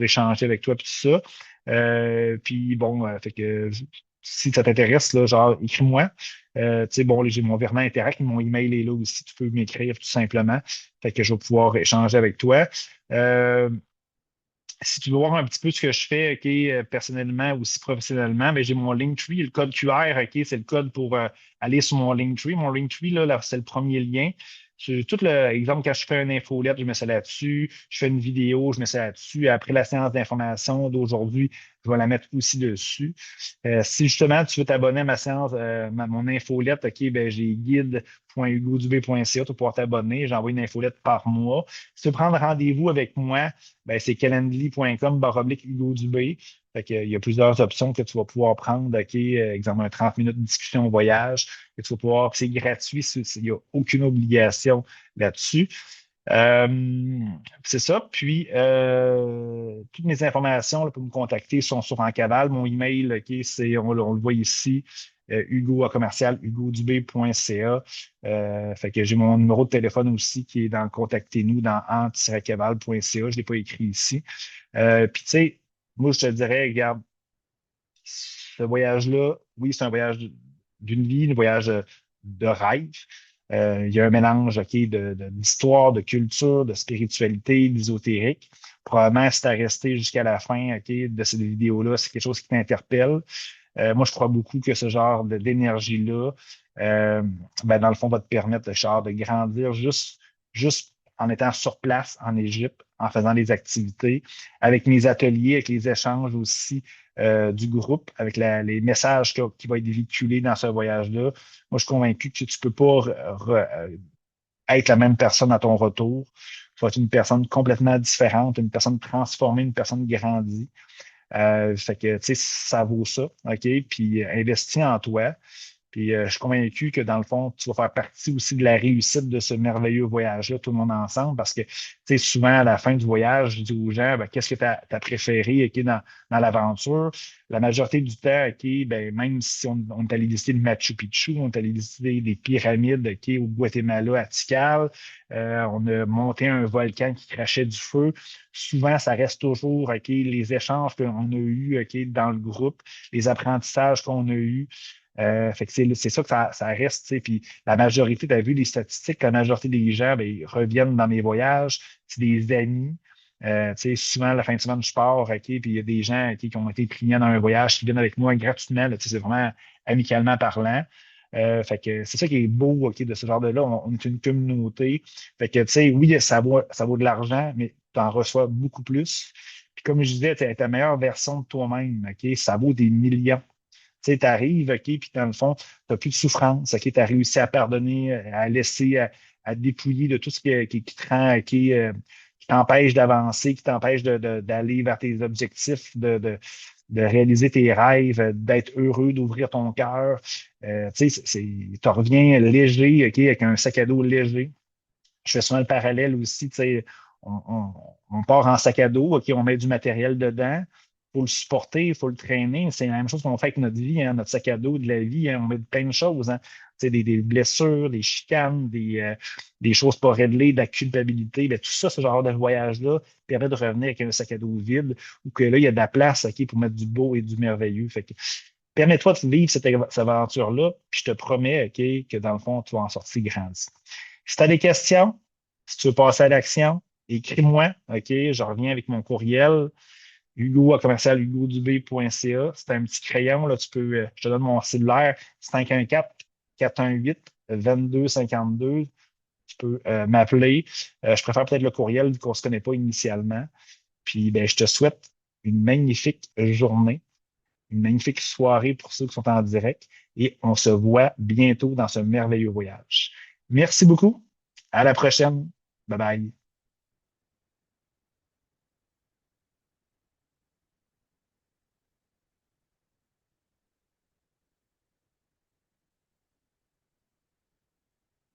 [SPEAKER 1] échanger avec toi, puis tout ça. Puis bon, fait que si ça t'intéresse, là, genre, écris-moi. Tu sais, bon, j'ai mon virement Interact, mon email est là aussi, tu peux m'écrire tout simplement. Fait que je vais pouvoir échanger avec toi. Si tu veux voir un petit peu ce que je fais, OK, personnellement ou aussi professionnellement, ben, j'ai mon Linktree, le code QR, OK, c'est le code pour aller sur mon Linktree. Mon Linktree, là, c'est le premier lien. Sur tout le, exemple, quand je fais une infolette, je mets ça là-dessus. Je fais une vidéo, je mets ça là-dessus. Après la séance d'information d'aujourd'hui, je vais la mettre aussi dessus. Si justement tu veux t'abonner à ma séance, mon infolette, OK, ben, j'ai guide.hugodubé.ca, tu vas pouvoir t'abonner. J'envoie une infolette par mois. Si tu veux prendre rendez-vous avec moi, ben, c'est calendly.com/Hugo Dubé. Fait que, il y a plusieurs options que tu vas pouvoir prendre. OK, exemple, un 30 minutes de discussion au voyage, que tu vas pouvoir, c'est gratuit, il n'y a aucune obligation là-dessus. Euh, c'est ça. Puis, toutes mes informations là, pour me contacter sont sur Encaval. Mon email, OK, on le voit ici, Hugo à commercial hugodubé.ca. Fait que j'ai mon numéro de téléphone aussi qui est dans Contactez-nous dans ant-caval.ca. Je ne l'ai pas écrit ici. Puis, tu sais, moi, je te dirais, regarde, ce voyage-là, oui, c'est un voyage d'une vie, un voyage de rêve. Il y a un mélange, OK, d'histoire, de culture, de spiritualité, d'ésotérique. Probablement, si tu as resté jusqu'à la fin, OK, de cette vidéo-là, c'est quelque chose qui t'interpelle. Moi, je crois beaucoup que ce genre d'énergie-là, euh, ben, dans le fond, va te permettre, genre, de grandir juste en étant sur place en Égypte, en faisant des activités, avec mes ateliers, avec les échanges aussi du groupe, avec les messages qui vont être véhiculés dans ce voyage-là. Moi, je suis convaincu que tu ne peux pas être la même personne à ton retour. Tu vas être une personne complètement différente, une personne transformée, une personne grandie. Fait que, tu sais, ça vaut ça, OK? Puis, investis en toi. Puis je suis convaincu que dans le fond, tu vas faire partie aussi de la réussite de ce merveilleux voyage-là, tout le monde ensemble, parce que tu sais, souvent à la fin du voyage, je dis aux gens, ben, qu'est-ce que tu as préféré OK, dans l'aventure? La majorité du temps, OK, ben, même si on est allé visiter le Machu Picchu, on est allé visiter des pyramides OK, au Guatemala, à Tikal, on a monté un volcan qui crachait du feu. Souvent, ça reste toujours OK, les échanges qu'on a eus OK, dans le groupe, les apprentissages qu'on a eus. Fait que c'est ça que ça reste, tu sais. Puis la majorité, tu as vu les statistiques, la majorité des gens, ben, ils reviennent dans mes voyages, c'est des amis. Tu sais, souvent, la fin de semaine, je pars, OK, puis il y a des gens OK, qui ont été pris dans un voyage, qui viennent avec moi gratuitement, là, tu sais, c'est vraiment amicalement parlant. Fait que c'est ça qui est beau, OK, de ce genre de là. On est une communauté. Fait que, tu sais, oui, ça vaut de l'argent, mais tu en reçois beaucoup plus. Puis comme je disais, tu es ta meilleure version de toi-même, OK? Ça vaut des millions. Tu sais, t'arrives, OK, puis dans le fond, tu n'as plus de souffrance, OK, tu as réussi à pardonner, à laisser, à te dépouiller de tout ce qui te rend, OK, qui t'empêche d'avancer, qui t'empêche d'aller vers tes objectifs, de réaliser tes rêves, d'être heureux, d'ouvrir ton cœur. Tu sais, tu reviens léger, OK, avec un sac à dos léger. Je fais souvent le parallèle aussi, tu sais, on part en sac à dos, OK, on met du matériel dedans, il faut le supporter, il faut le traîner. C'est la même chose qu'on fait avec notre vie, hein, notre sac à dos de la vie, hein, on met plein de choses, hein, tu sais, des blessures, des chicanes, des choses pas réglées, de la culpabilité. Ben, tout ça, ce genre de voyage-là, permet de revenir avec un sac à dos vide, ou que là, il y a de la place, OK, pour mettre du beau et du merveilleux. Fait que, permets-cette vivre cette aventure-là, puis je te promets, OK, que dans le fond, tu vas en sortir grandi. Si tu as des questions, si tu veux passer à l'action, écris-moi, OK? Je reviens avec mon courriel, hugo à commercial hugodubé.ca. C'est un petit crayon, là, je te donne mon cellulaire, 514-418-2252. Tu peux m'appeler. Je préfère peut-être le courriel vu qu'on ne se connaît pas initialement. Puis, ben, je te souhaite une magnifique journée, une magnifique soirée pour ceux qui sont en direct et on se voit bientôt dans ce merveilleux voyage. Merci beaucoup. À la prochaine. Bye bye.